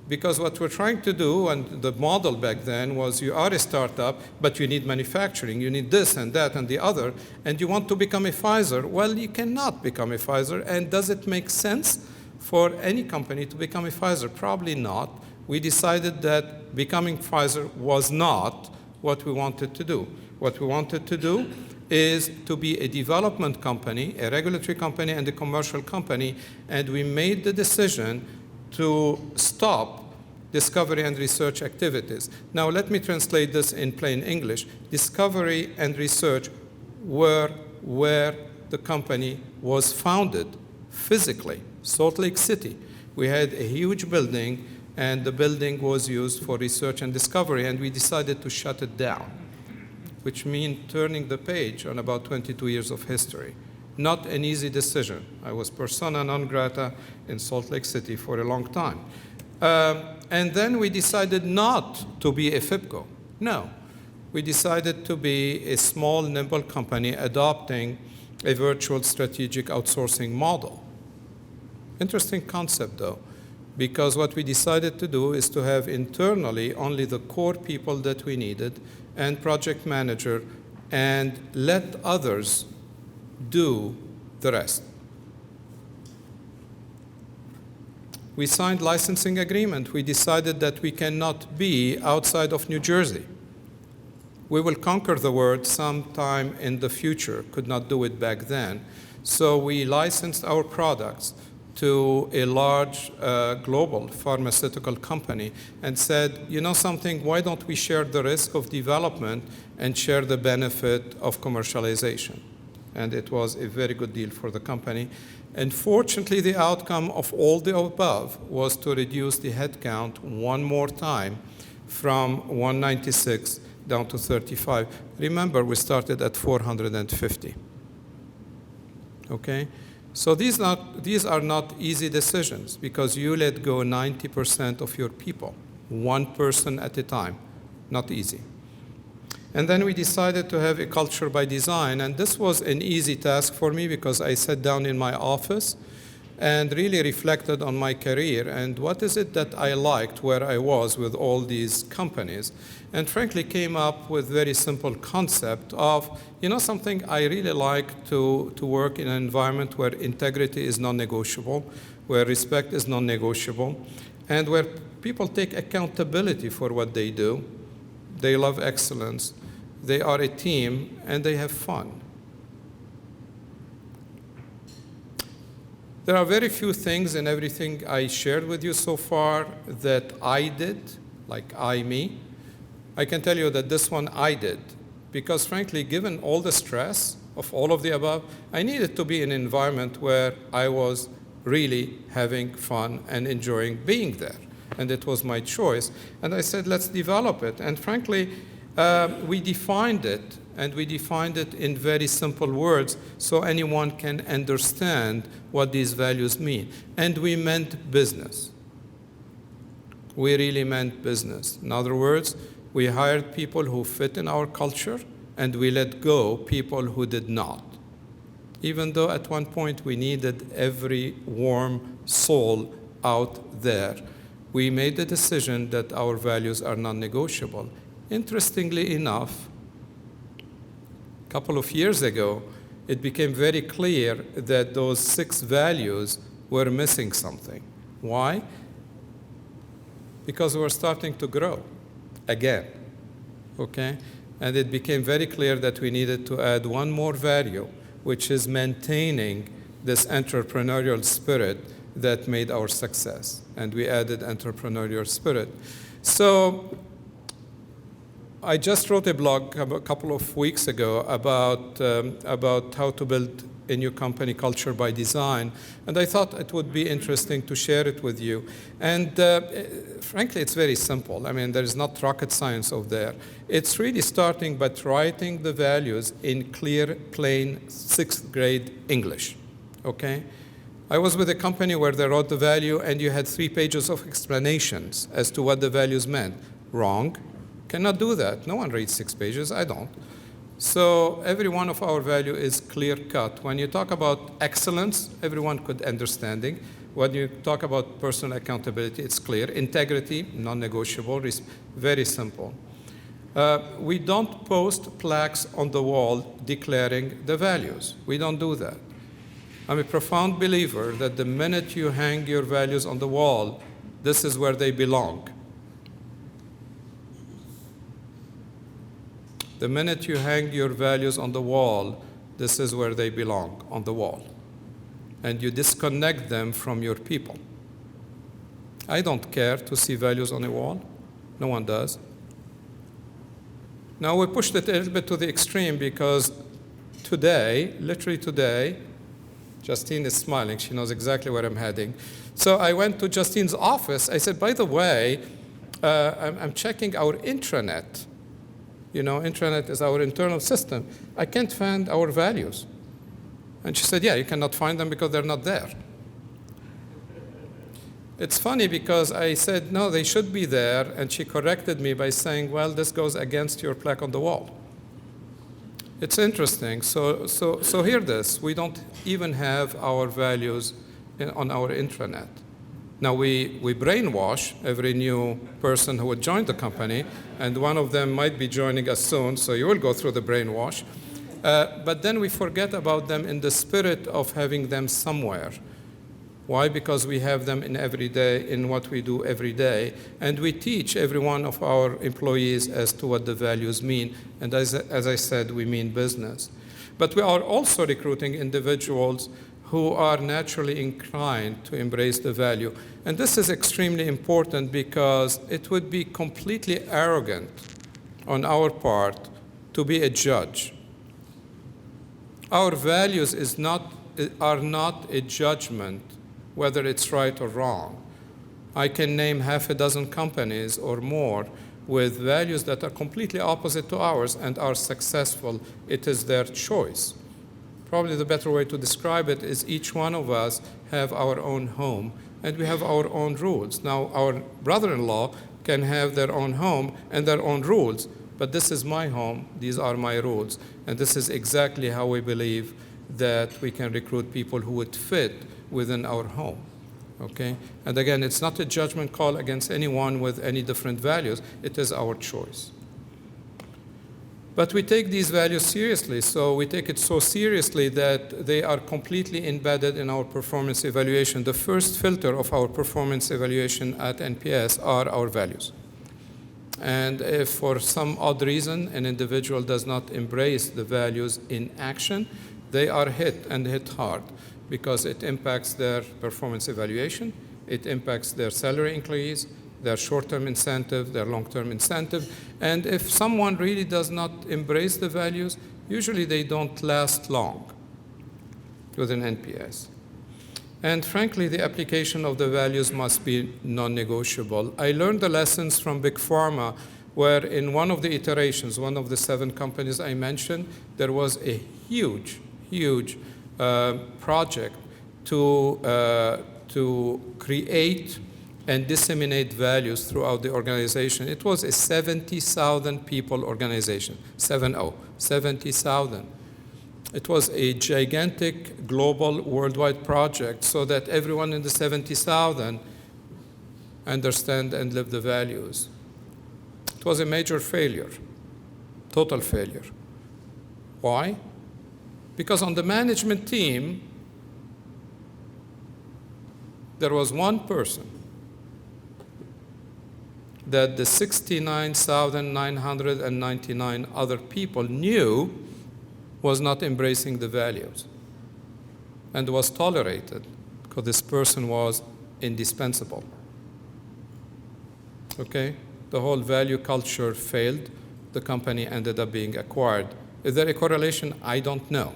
Because what we're trying to do, and the model back then was you are a startup, but you need manufacturing, you need this and that and the other, and you want to become a Pfizer. Well, you cannot become a Pfizer, and does it make sense for any company to become a Pfizer? Probably not. We decided that becoming Pfizer was not what we wanted to do. What we wanted to do is to be a development company, a regulatory company, and a commercial company, and we made the decision to stop discovery and research activities. Now, let me translate this in plain English. Discovery and research were where the company was founded physically, Salt Lake City. We had a huge building, and the building was used for research and discovery, and we decided to shut it down, which means turning the page on about 22 years of history. Not an easy decision. I was persona non grata in Salt Lake City for a long time. And then we decided not to be a FIPCO. No. We decided to be a small, nimble company adopting a virtual strategic outsourcing model. Interesting concept, though, because what we decided to do is to have internally only the core people that we needed and project manager, and let others do the rest. We signed licensing agreement. We decided that we cannot be outside of New Jersey. We will conquer the world sometime in the future. Could not do it back then. So we licensed our products to a large global pharmaceutical company and said, you know something, why don't we share the risk of development and share the benefit of commercialization? And it was a very good deal for the company. And fortunately, the outcome of all the above was to reduce the headcount one more time from 196 down to 35. Remember, we started at 450. Okay? So these are not easy decisions because you let go 90% of your people, one person at a time. Not easy. And then we decided to have a culture by design, and this was an easy task for me because I sat down in my office and really reflected on my career and what is it that I liked where I was with all these companies, and frankly came up with very simple concept of, you know something, I really like to work in an environment where integrity is non-negotiable, where respect is non-negotiable, and where people take accountability for what they do. They love excellence, they are a team, and they have fun. There are very few things in everything I shared with you so far that I did, like me. I can tell you that this one I did, because frankly, given all the stress of all of the above, I needed to be in an environment where I was really having fun and enjoying being there. And it was my choice. And I said, let's develop it. And frankly, we defined it, and we defined it in very simple words so anyone can understand what these values mean. And we meant business. We really meant business. In other words, we hired people who fit in our culture, and we let go people who did not. Even though at one point we needed every warm soul out there, we made the decision that our values are non-negotiable. Interestingly enough, a couple of years ago, it became very clear that those 6 values were missing something. Why? Because we were starting to grow again, okay? And it became very clear that we needed to add one more value, which is maintaining this entrepreneurial spirit that made our success. And we added entrepreneurial spirit. So I just wrote a blog a couple of weeks ago about how to build a new company culture by design, and I thought it would be interesting to share it with you. And frankly, it's very simple. I mean, there is not rocket science over there. It's really starting by writing the values in clear, plain 6th grade English, okay? I was with a company where they wrote the value, and you had 3 pages of explanations as to what the values meant. Wrong. Cannot do that. No one reads 6 pages. I don't. So every one of our value is clear-cut. When you talk about excellence, everyone could understanding. When you talk about personal accountability, it's clear. Integrity, non-negotiable, very simple. We don't post plaques on the wall declaring the values. We don't do that. I'm a profound believer that the minute you hang your values on the wall, this is where they belong. The minute you hang your values on the wall, this is where they belong, on the wall. And you disconnect them from your people. I don't care to see values on a wall. No one does. Now, we pushed it a little bit to the extreme because today, literally today, Justine is smiling. She knows exactly where I'm heading. So I went to Justine's office. I said, by the way, I'm checking our intranet. You know, intranet is our internal system. I can't find our values. And she said, yeah, you cannot find them because they're not there. It's funny because I said, no, they should be there. And she corrected me by saying, well, this goes against your plaque on the wall. It's interesting. So hear this. We don't even have our values on our intranet. Now, we brainwash every new person who would join the company, and one of them might be joining us soon, so you will go through the brainwash. But then we forget about them in the spirit of having them somewhere. Why? Because we have them in every day, in what we do every day, and we teach every one of our employees as to what the values mean, and as I said, we mean business. But we are also recruiting individuals who are naturally inclined to embrace the value. And this is extremely important because it would be completely arrogant on our part to be a judge. Our values are not a judgment whether it's right or wrong. I can name half a dozen companies or more with values that are completely opposite to ours and are successful. It is their choice. Probably the better way to describe it is each one of us have our own home and we have our own rules. Now, our brother-in-law can have their own home and their own rules, but this is my home, these are my rules, and this is exactly how we believe that we can recruit people who would fit within our home, okay? And again, it's not a judgment call against anyone with any different values, it is our choice. But we take these values seriously, so we take it so seriously that they are completely embedded in our performance evaluation. The first filter of our performance evaluation at NPS are our values. And if for some odd reason an individual does not embrace the values in action, they are hit and hit hard because it impacts their performance evaluation, it impacts their salary increase, their short-term incentive, their long-term incentive. And if someone really does not embrace the values, usually they don't last long with an NPS. And frankly, the application of the values must be non-negotiable. I learned the lessons from Big Pharma, where in one of the iterations, one of the 7 companies I mentioned, there was a huge project to create and disseminate values throughout the organization. It was a 70,000 people organization, 70,000. It was a gigantic global worldwide project so that everyone in the 70,000 understand and live the values. It was a major failure, total failure. Why? Because on the management team, there was one person that the 69,999 other people knew was not embracing the values and was tolerated because this person was indispensable. Okay? The whole value culture failed. The company ended up being acquired. Is there a correlation? I don't know.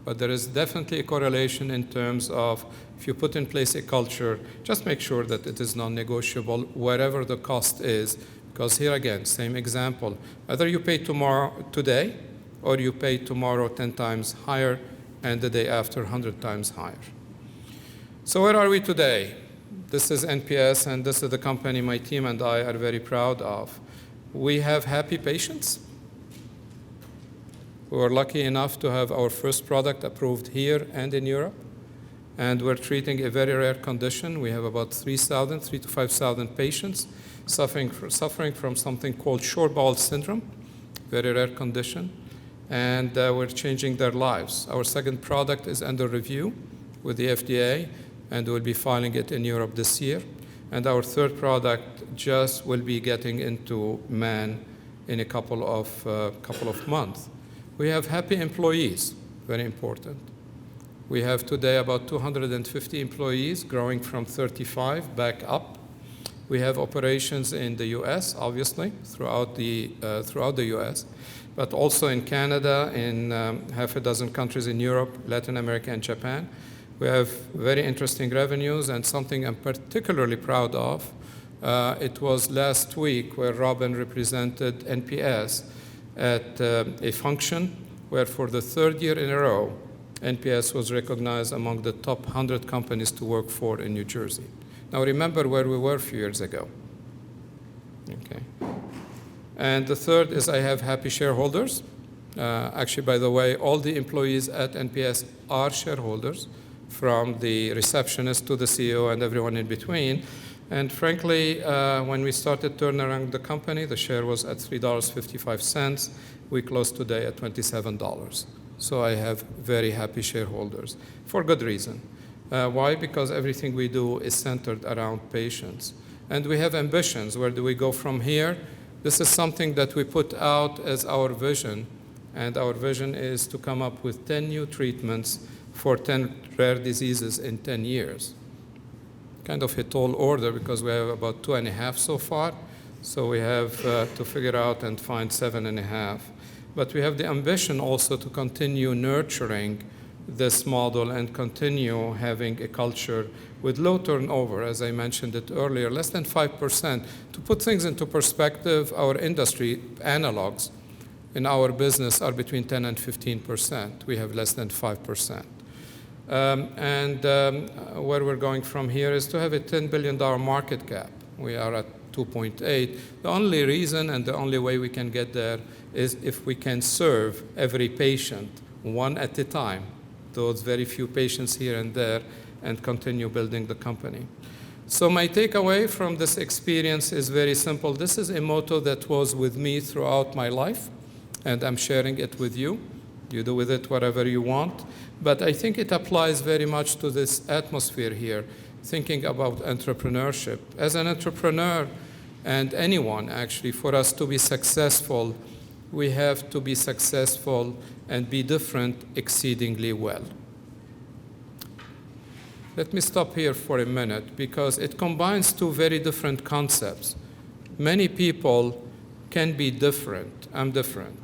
But there is definitely a correlation in terms of if you put in place a culture, just make sure that it is non-negotiable wherever the cost is. Because here again, same example. Either you pay today, or you pay tomorrow 10 times higher, and the day after 100 times higher. So where are we today? This is NPS, and this is the company my team and I are very proud of. We have happy patients. We were lucky enough to have our first product approved here and in Europe. And we're treating a very rare condition. We have about 3,000 to 5,000 patients suffering from something called short bowel syndrome, very rare condition. And we're changing their lives. Our second product is under review with the FDA, and we'll be filing it in Europe this year. And our third product just will be getting into man in a couple of months. We have happy employees, very important. We have today about 250 employees, growing from 35 back up. We have operations in the US, obviously, throughout the US, but also in Canada, in half a dozen countries in Europe, Latin America, and Japan. We have very interesting revenues, and something I'm particularly proud of. It was last week where Robin represented NPS at a function where for the 3rd year in a row, NPS was recognized among the top 100 companies to work for in New Jersey. Now remember where we were a few years ago. Okay. And the third is I have happy shareholders. Actually, by the way, all the employees at NPS are shareholders, from the receptionist to the CEO and everyone in between. And frankly, when we started turning around the company, the share was at $3.55. We closed today at $27. So I have very happy shareholders for good reason. Why? Because everything we do is centered around patients. And we have ambitions. Where do we go from here? This is something that we put out as our vision. And our vision is to come up with 10 new treatments for 10 rare diseases in 10 years. Kind of a tall order because we have about 2.5 so far. So we have to figure out and find 7.5. But we have the ambition also to continue nurturing this model and continue having a culture with low turnover, as I mentioned it earlier, less than 5%. To put things into perspective, our industry analogs in our business are between 10 and 15%. We have less than 5%. Where we're going from here is to have a $10 billion market cap. We are at 2.8. The only reason and the only way we can get there is if we can serve every patient one at a time, those very few patients here and there, and continue building the company. So my takeaway from this experience is very simple. This is a motto that was with me throughout my life, and I'm sharing it with you. You do with it whatever you want. But I think it applies very much to this atmosphere here, thinking about entrepreneurship. As an entrepreneur, and anyone actually, for us to be successful, we have to be successful and be different exceedingly well. Let me stop here for a minute because it combines two very different concepts. Many people can be different. I'm different.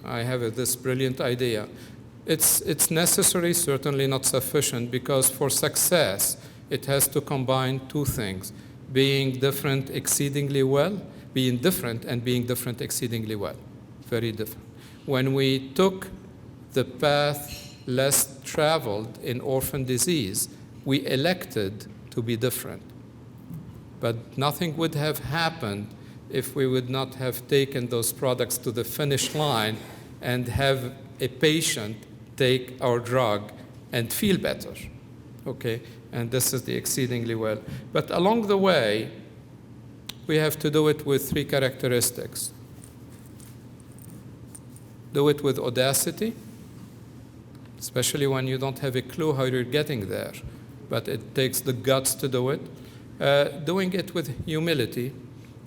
I have this brilliant idea. It's necessary, certainly not sufficient, because for success, it has to combine two things: being different exceedingly well, being different and being different exceedingly well. Very different. When we took the path less traveled in orphan disease, we elected to be different. But nothing would have happened if we would not have taken those products to the finish line and have a patient take our drug and feel better, okay? And this is the exceedingly well. But along the way, we have to do it with three characteristics. Do it with audacity, especially when you don't have a clue how you're getting there, but it takes the guts to do it. Doing it with humility,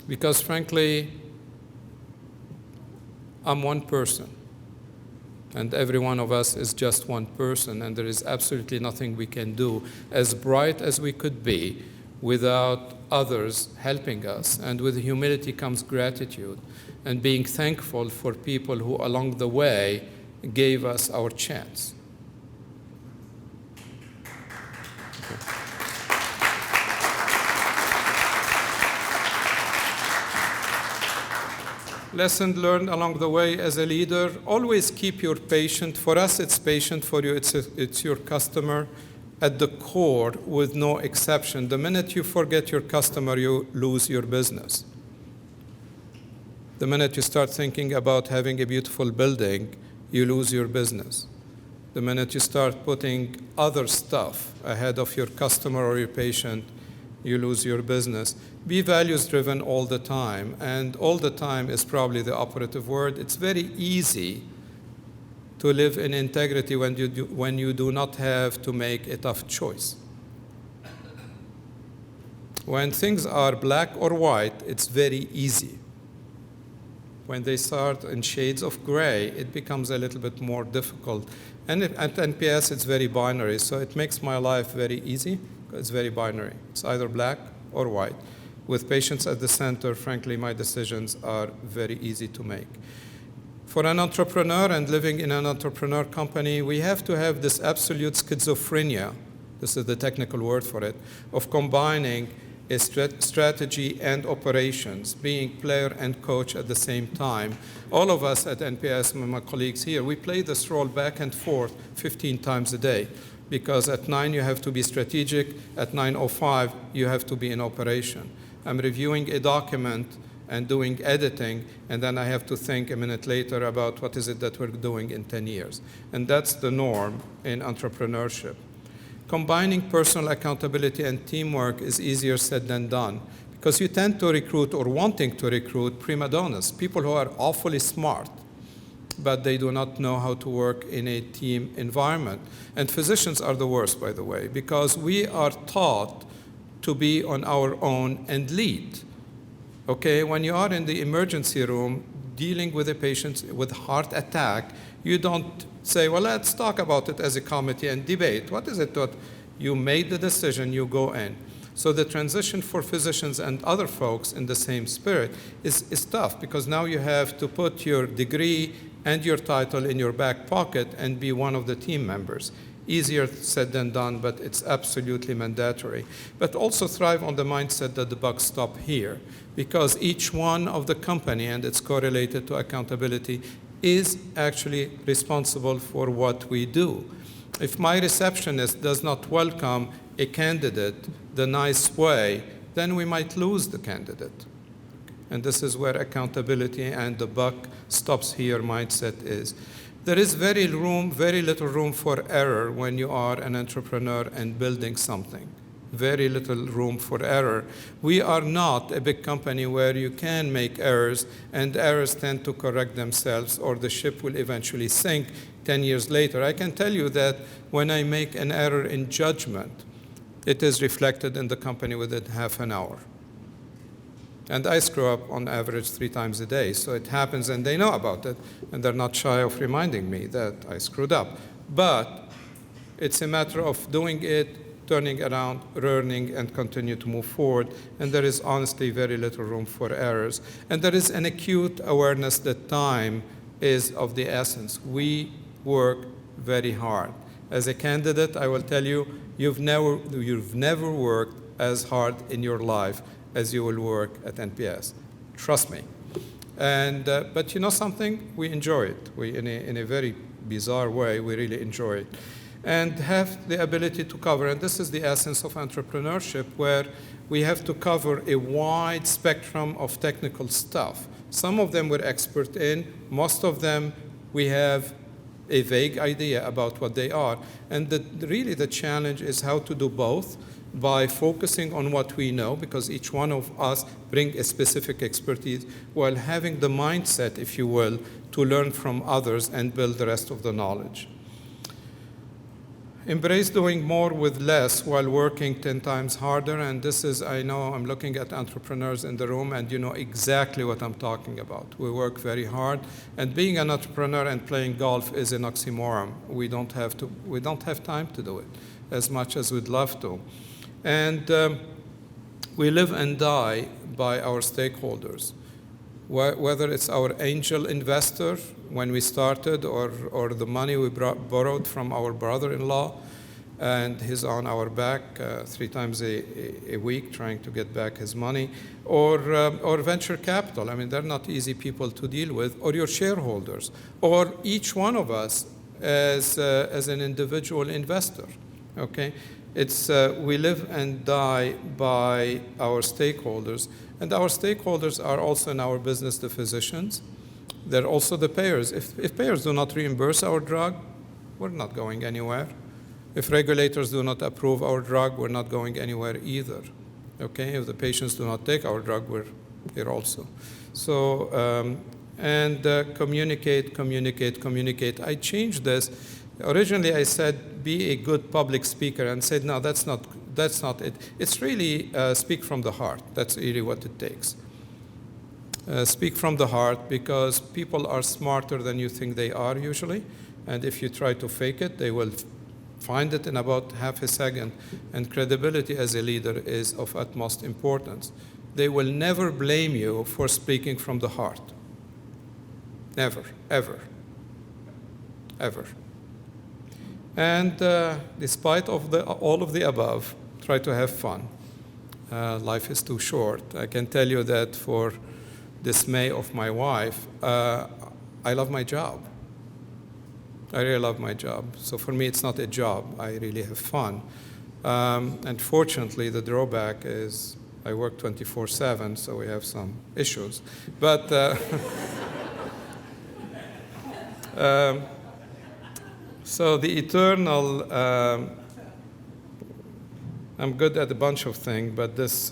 because frankly, I'm one person. And every one of us is just one person, and there is absolutely nothing we can do, as bright as we could be, without others helping us. And with humility comes gratitude, and being thankful for people who along the way gave us our chance. Lesson learned along the way as a leader: always keep your patient. For us, it's patient. For you, it's your customer at the core, with no exception. The minute you forget your customer, you lose your business. The minute you start thinking about having a beautiful building, you lose your business. The minute you start putting other stuff ahead of your customer or your patient, you lose your business. Be values-driven all the time, and all the time is probably the operative word. It's very easy to live in integrity when you do not have to make a tough choice. When things are black or white, it's very easy. When they start in shades of gray, it becomes a little bit more difficult. And at NPS, it's very binary, so it makes my life very easy. It's very binary. It's either black or white. With patients at the center, frankly, my decisions are very easy to make. For an entrepreneur and living in an entrepreneur company, we have to have this absolute schizophrenia, this is the technical word for it, of combining a strategy and operations, being player and coach at the same time. All of us at NPS, my colleagues here, we play this role back and forth 15 times a day, because at 9 you have to be strategic, at 9:05 you have to be in operation. I'm reviewing a document and doing editing, and then I have to think a minute later about what is it that we're doing in 10 years. And that's the norm in entrepreneurship. Combining personal accountability and teamwork is easier said than done, because you tend to recruit, or wanting to recruit, prima donnas, people who are awfully smart, but they do not know how to work in a team environment. And physicians are the worst, by the way, because we are taught to be on our own and lead. Okay, when you are in the emergency room dealing with a patient with heart attack, you don't say, well, let's talk about it as a committee and debate. What is it that you made the decision, you go in? So the transition for physicians and other folks in the same spirit is tough, because now you have to put your degree and your title in your back pocket and be one of the team members. Easier said than done, but it's absolutely mandatory. But also thrive on the mindset that the buck stops here, because each one of the company, and it's correlated to accountability, is actually responsible for what we do. If my receptionist does not welcome a candidate the nice way, then we might lose the candidate. And this is where accountability and the buck stops here mindset is. There is very little room for error when you are an entrepreneur and building something. Very little room for error. We are not a big company where you can make errors, and errors tend to correct themselves, or the ship will eventually sink 10 years later. I can tell you that when I make an error in judgment, it is reflected in the company within half an hour. And I screw up on average 3 times a day, so it happens, and they know about it, and they're not shy of reminding me that I screwed up. But it's a matter of doing it, turning around, learning, and continue to move forward, and there is honestly very little room for errors. And there is an acute awareness that time is of the essence. We work very hard. As a candidate, I will tell you, you've never worked as hard in your life as you will work at NPS. Trust me. And, but you know something? We enjoy it. In a very bizarre way, we really enjoy it. And have the ability to cover, and this is the essence of entrepreneurship, where we have to cover a wide spectrum of technical stuff. Some of them we're expert in. Most of them we have a vague idea about what they are. And really the challenge is how to do both, by focusing on what we know, because each one of us bring a specific expertise, while having the mindset, if you will, to learn from others and build the rest of the knowledge. Embrace doing more with less while working 10 times harder, and this is, I know I'm looking at entrepreneurs in the room, and you know exactly what I'm talking about. We work very hard, and being an entrepreneur and playing golf is an oxymoron. We don't have time to do it as much as we'd love to. And we live and die by our stakeholders, whether it's our angel investor when we started, or the money we borrowed from our brother-in-law, and he's on our back 3 times a week trying to get back his money, or venture capital. I mean, they're not easy people to deal with, or your shareholders, or each one of us as an individual investor, okay? It's, we live and die by our stakeholders, and our stakeholders are also in our business the physicians. They're also the payers. If payers do not reimburse our drug, we're not going anywhere. If regulators do not approve our drug, we're not going anywhere either. Okay? If the patients do not take our drug, we're here also. So, communicate. I changed this. Originally, I said, be a good public speaker, and said, no, that's not it. It's really speak from the heart. That's really what it takes. Speak from the heart, because people are smarter than you think they are usually, and if you try to fake it, they will find it in about half a second, and credibility as a leader is of utmost importance. They will never blame you for speaking from the heart. Never, ever, ever. And despite of all of the above, try to have fun. Life is too short. I can tell you that for dismay of my wife, I love my job. I really love my job. So for me, it's not a job. I really have fun. And fortunately, the drawback is I work 24/7, so we have some issues. But so the eternal, I'm good at a bunch of things, but this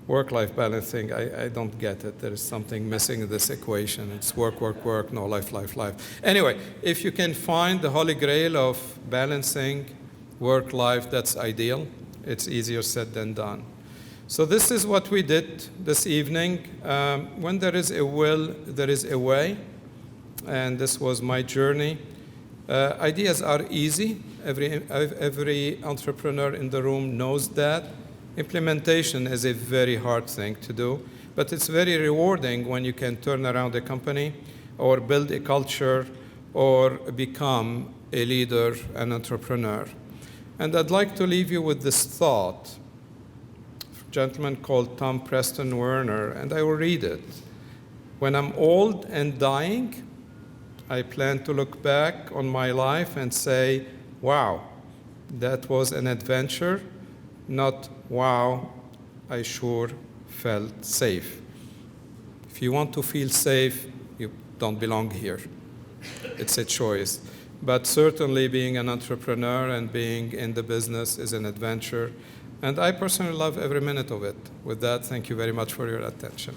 work-life balance thing, I don't get it. There is something missing in this equation. It's work, work, work, no life, life, life. Anyway, if you can find the holy grail of balancing work-life, that's ideal. It's easier said than done. So this is what we did this evening. When there is a will, there is a way. And this was my journey. Ideas are easy. Every entrepreneur in the room knows that. Implementation is a very hard thing to do, but it's very rewarding when you can turn around a company or build a culture or become a leader, an entrepreneur. And I'd like to leave you with this thought. A gentleman called Tom Preston Werner, and I will read it. When I'm old and dying, I plan to look back on my life and say, wow, that was an adventure, not wow, I sure felt safe. If you want to feel safe, you don't belong here. It's a choice. But certainly being an entrepreneur and being in the business is an adventure. And I personally love every minute of it. With that, thank you very much for your attention.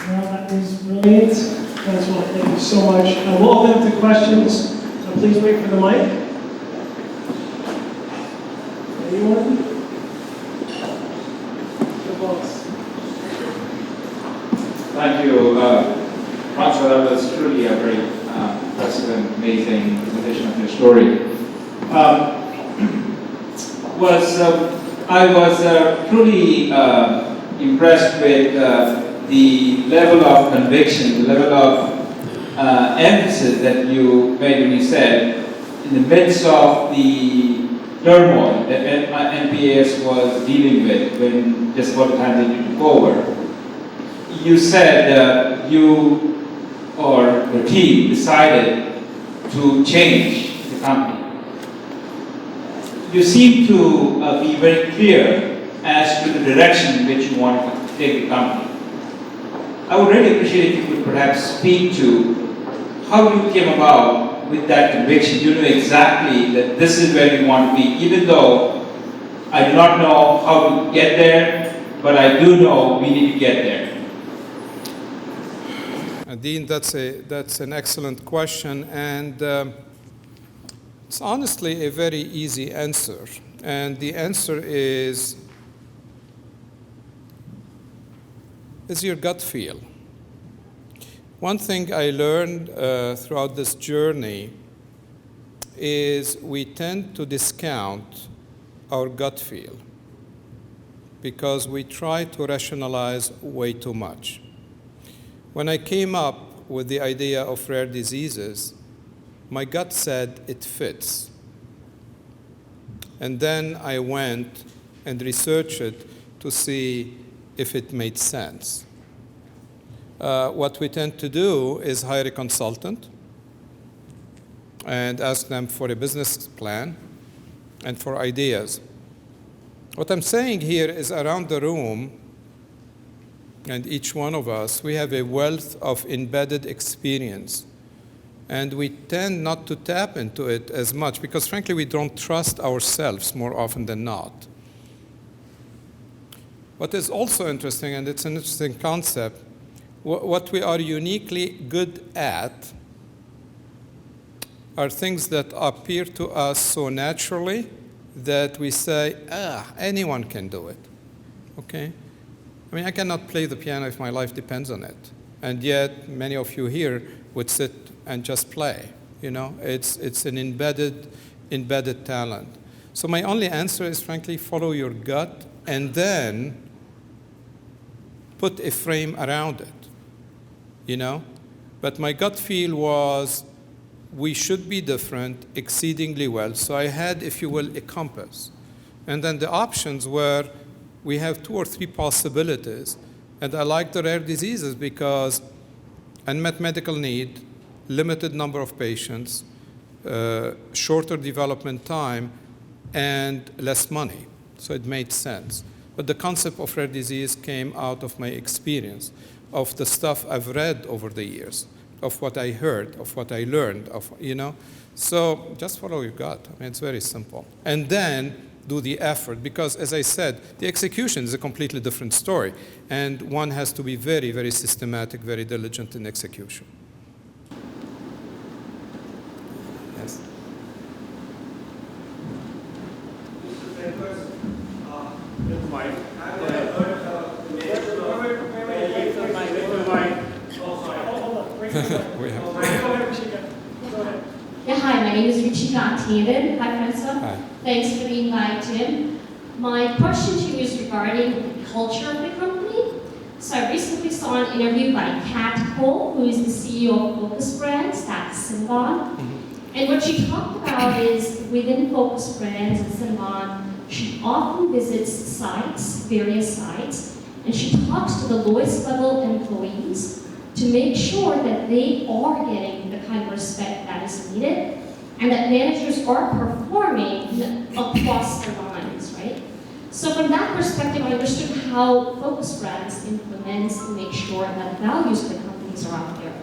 Well, that was brilliant. Francois, thank you so much. We'll open up to questions, so please wait for the mic. Anyone? The boss. Thank you, Francois. That was truly a very impressive and amazing presentation of your story. I was truly impressed with the level of conviction, the level of emphasis that you made when you said, in the midst of the turmoil that NPAS was dealing with when just about the time that you took over, you said you or the team decided to change the company. You seem to be very clear as to the direction in which you want to take the company. I would really appreciate if you could perhaps speak to how you came about with that conviction. You know exactly that this is where you want to be, even though I do not know how to get there, but I do know we need to get there. Dean, that's an excellent question, and it's honestly a very easy answer. And the answer is your gut feel. One thing I learned throughout this journey is we tend to discount our gut feel because we try to rationalize way too much. When I came up with the idea of rare diseases, my gut said it fits. And then I went and researched it to see if it made sense. What we tend to do is hire a consultant and ask them for a business plan and for ideas. What I'm saying here is around the room, and each one of us, we have a wealth of embedded experience. And we tend not to tap into it as much because, frankly, we don't trust ourselves more often than not. What is also interesting, and it's an interesting concept, what we are uniquely good at are things that appear to us so naturally that we say, anyone can do it, okay? I mean, I cannot play the piano if my life depends on it. And yet, many of you here would sit and just play, you know? It's an embedded talent. So my only answer is, frankly, follow your gut and then put a frame around it, you know? But my gut feel was we should be different exceedingly well. So I had, if you will, a compass. And then the options were we have 2 or 3 possibilities, And I like the rare diseases because unmet medical need, limited number of patients, shorter development time, and less money. So it made sense. But the concept of rare disease came out of my experience, of the stuff I've read over the years, of what I heard, of what I learned, So just follow your gut. I mean, it's very simple. And then do the effort, because as I said, the execution is a completely different story. And one has to be very, very systematic, very diligent in execution. Yes? Yeah, hi, my name is Ruchika Nader. Hi, Francois. Hi. Thanks for the invite, Jim. My question to you is regarding the culture of the company. So I recently saw an interview by Kat Cole, who is the CEO of Focus Brands, that's Cinnabon. And what she talked about is within Focus Brands and Cinnabon, she often visits sites, various sites, and she talks to the lowest level employees to make sure that they are getting the kind of respect that is needed and that managers are performing across the lines, right? So from that perspective, I understood how Focus Brands implements and makes sure that values of the companies are out there.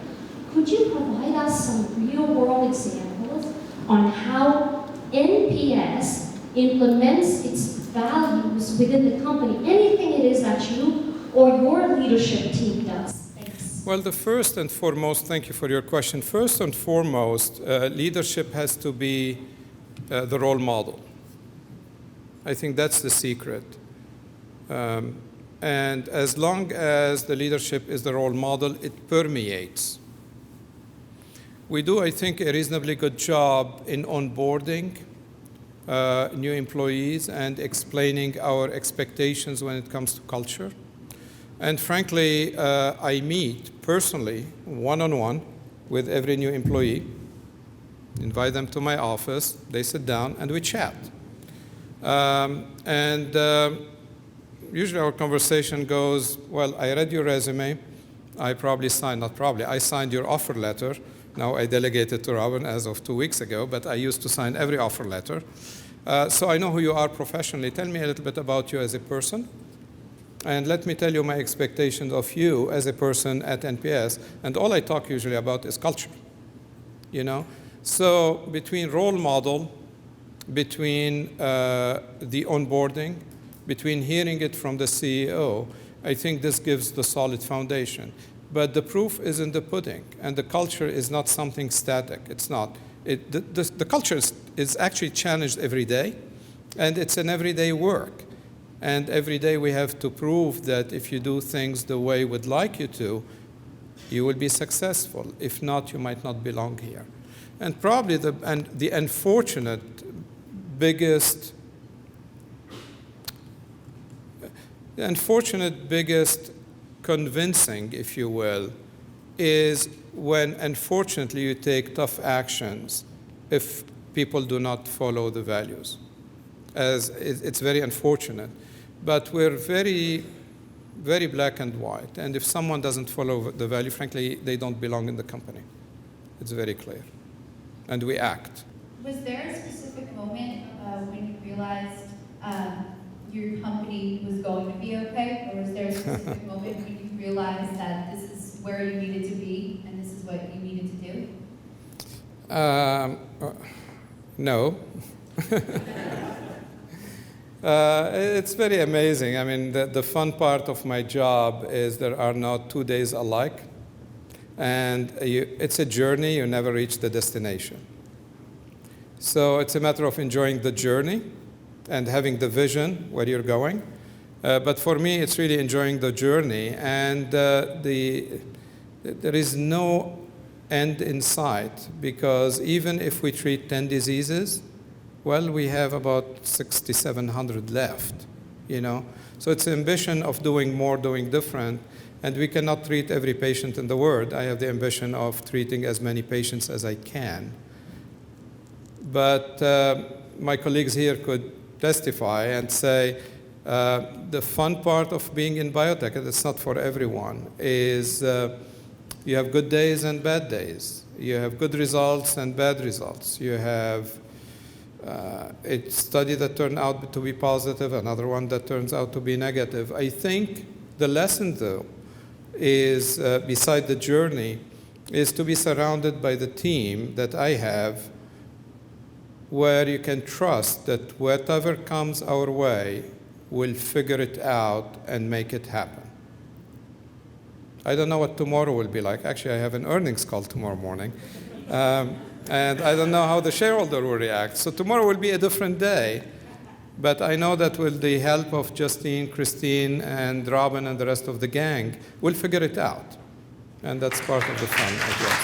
Could you provide us some real-world examples on how NPS implements its values within the company? Anything it is that you or your leadership team does. Well, the first and foremost, thank you for your question. First and foremost, leadership has to be the role model. I think that's the secret. And as long as the leadership is the role model, it permeates. We do, I think, a reasonably good job in onboarding new employees and explaining our expectations when it comes to culture. And frankly, I meet personally, one-on-one, with every new employee, invite them to my office, they sit down, and we chat. Usually our conversation goes, well, I read your resume, I signed your offer letter. Now I delegated to Robin as of 2 weeks ago, but I used to sign every offer letter. So I know who you are professionally. Tell me a little bit about you as a person. And let me tell you my expectations of you as a person at NPS. And all I talk usually about is culture, So between role model, between the onboarding, between hearing it from the CEO, I think this gives the solid foundation. But the proof is in the pudding. And the culture is not something static. It's not. The culture is actually challenged every day. And it's an everyday work. And every day we have to prove that if you do things the way we'd like you to, you will be successful. If not, you might not belong here. And probably the unfortunate biggest convincing, if you will, is when unfortunately you take tough actions if people do not follow the values. It's very unfortunate. But we're very, very black and white. And if someone doesn't follow the value, frankly, they don't belong in the company. It's very clear. And we act. Was there a specific moment when you realized your company was going to be okay? Or was there a specific moment when you realized that this is where you needed to be and this is what you needed to do? No. It's very amazing. I mean, the fun part of my job is there are not 2 days alike. And it's a journey. You never reach the destination. So it's a matter of enjoying the journey and having the vision where you're going. But for me, it's really enjoying the journey. And there is no end in sight, because even if we treat 10 diseases, well, we have about 6,700 left, So it's an ambition of doing more, doing different, and we cannot treat every patient in the world. I have the ambition of treating as many patients as I can. But my colleagues here could testify and say, The fun part of being in biotech, and it's not for everyone, is you have good days and bad days. You have good results and bad results. You have a study that turned out to be positive, another one that turns out to be negative. I think the lesson, though, is, beside the journey, is to be surrounded by the team that I have, where you can trust that whatever comes our way, we'll figure it out and make it happen. I don't know what tomorrow will be like. Actually, I have an earnings call tomorrow morning. And I don't know how the shareholder will react. So tomorrow will be a different day. But I know that with the help of Justine, Christine, and Robin, and the rest of the gang, we'll figure it out. And that's part of the fun, I guess.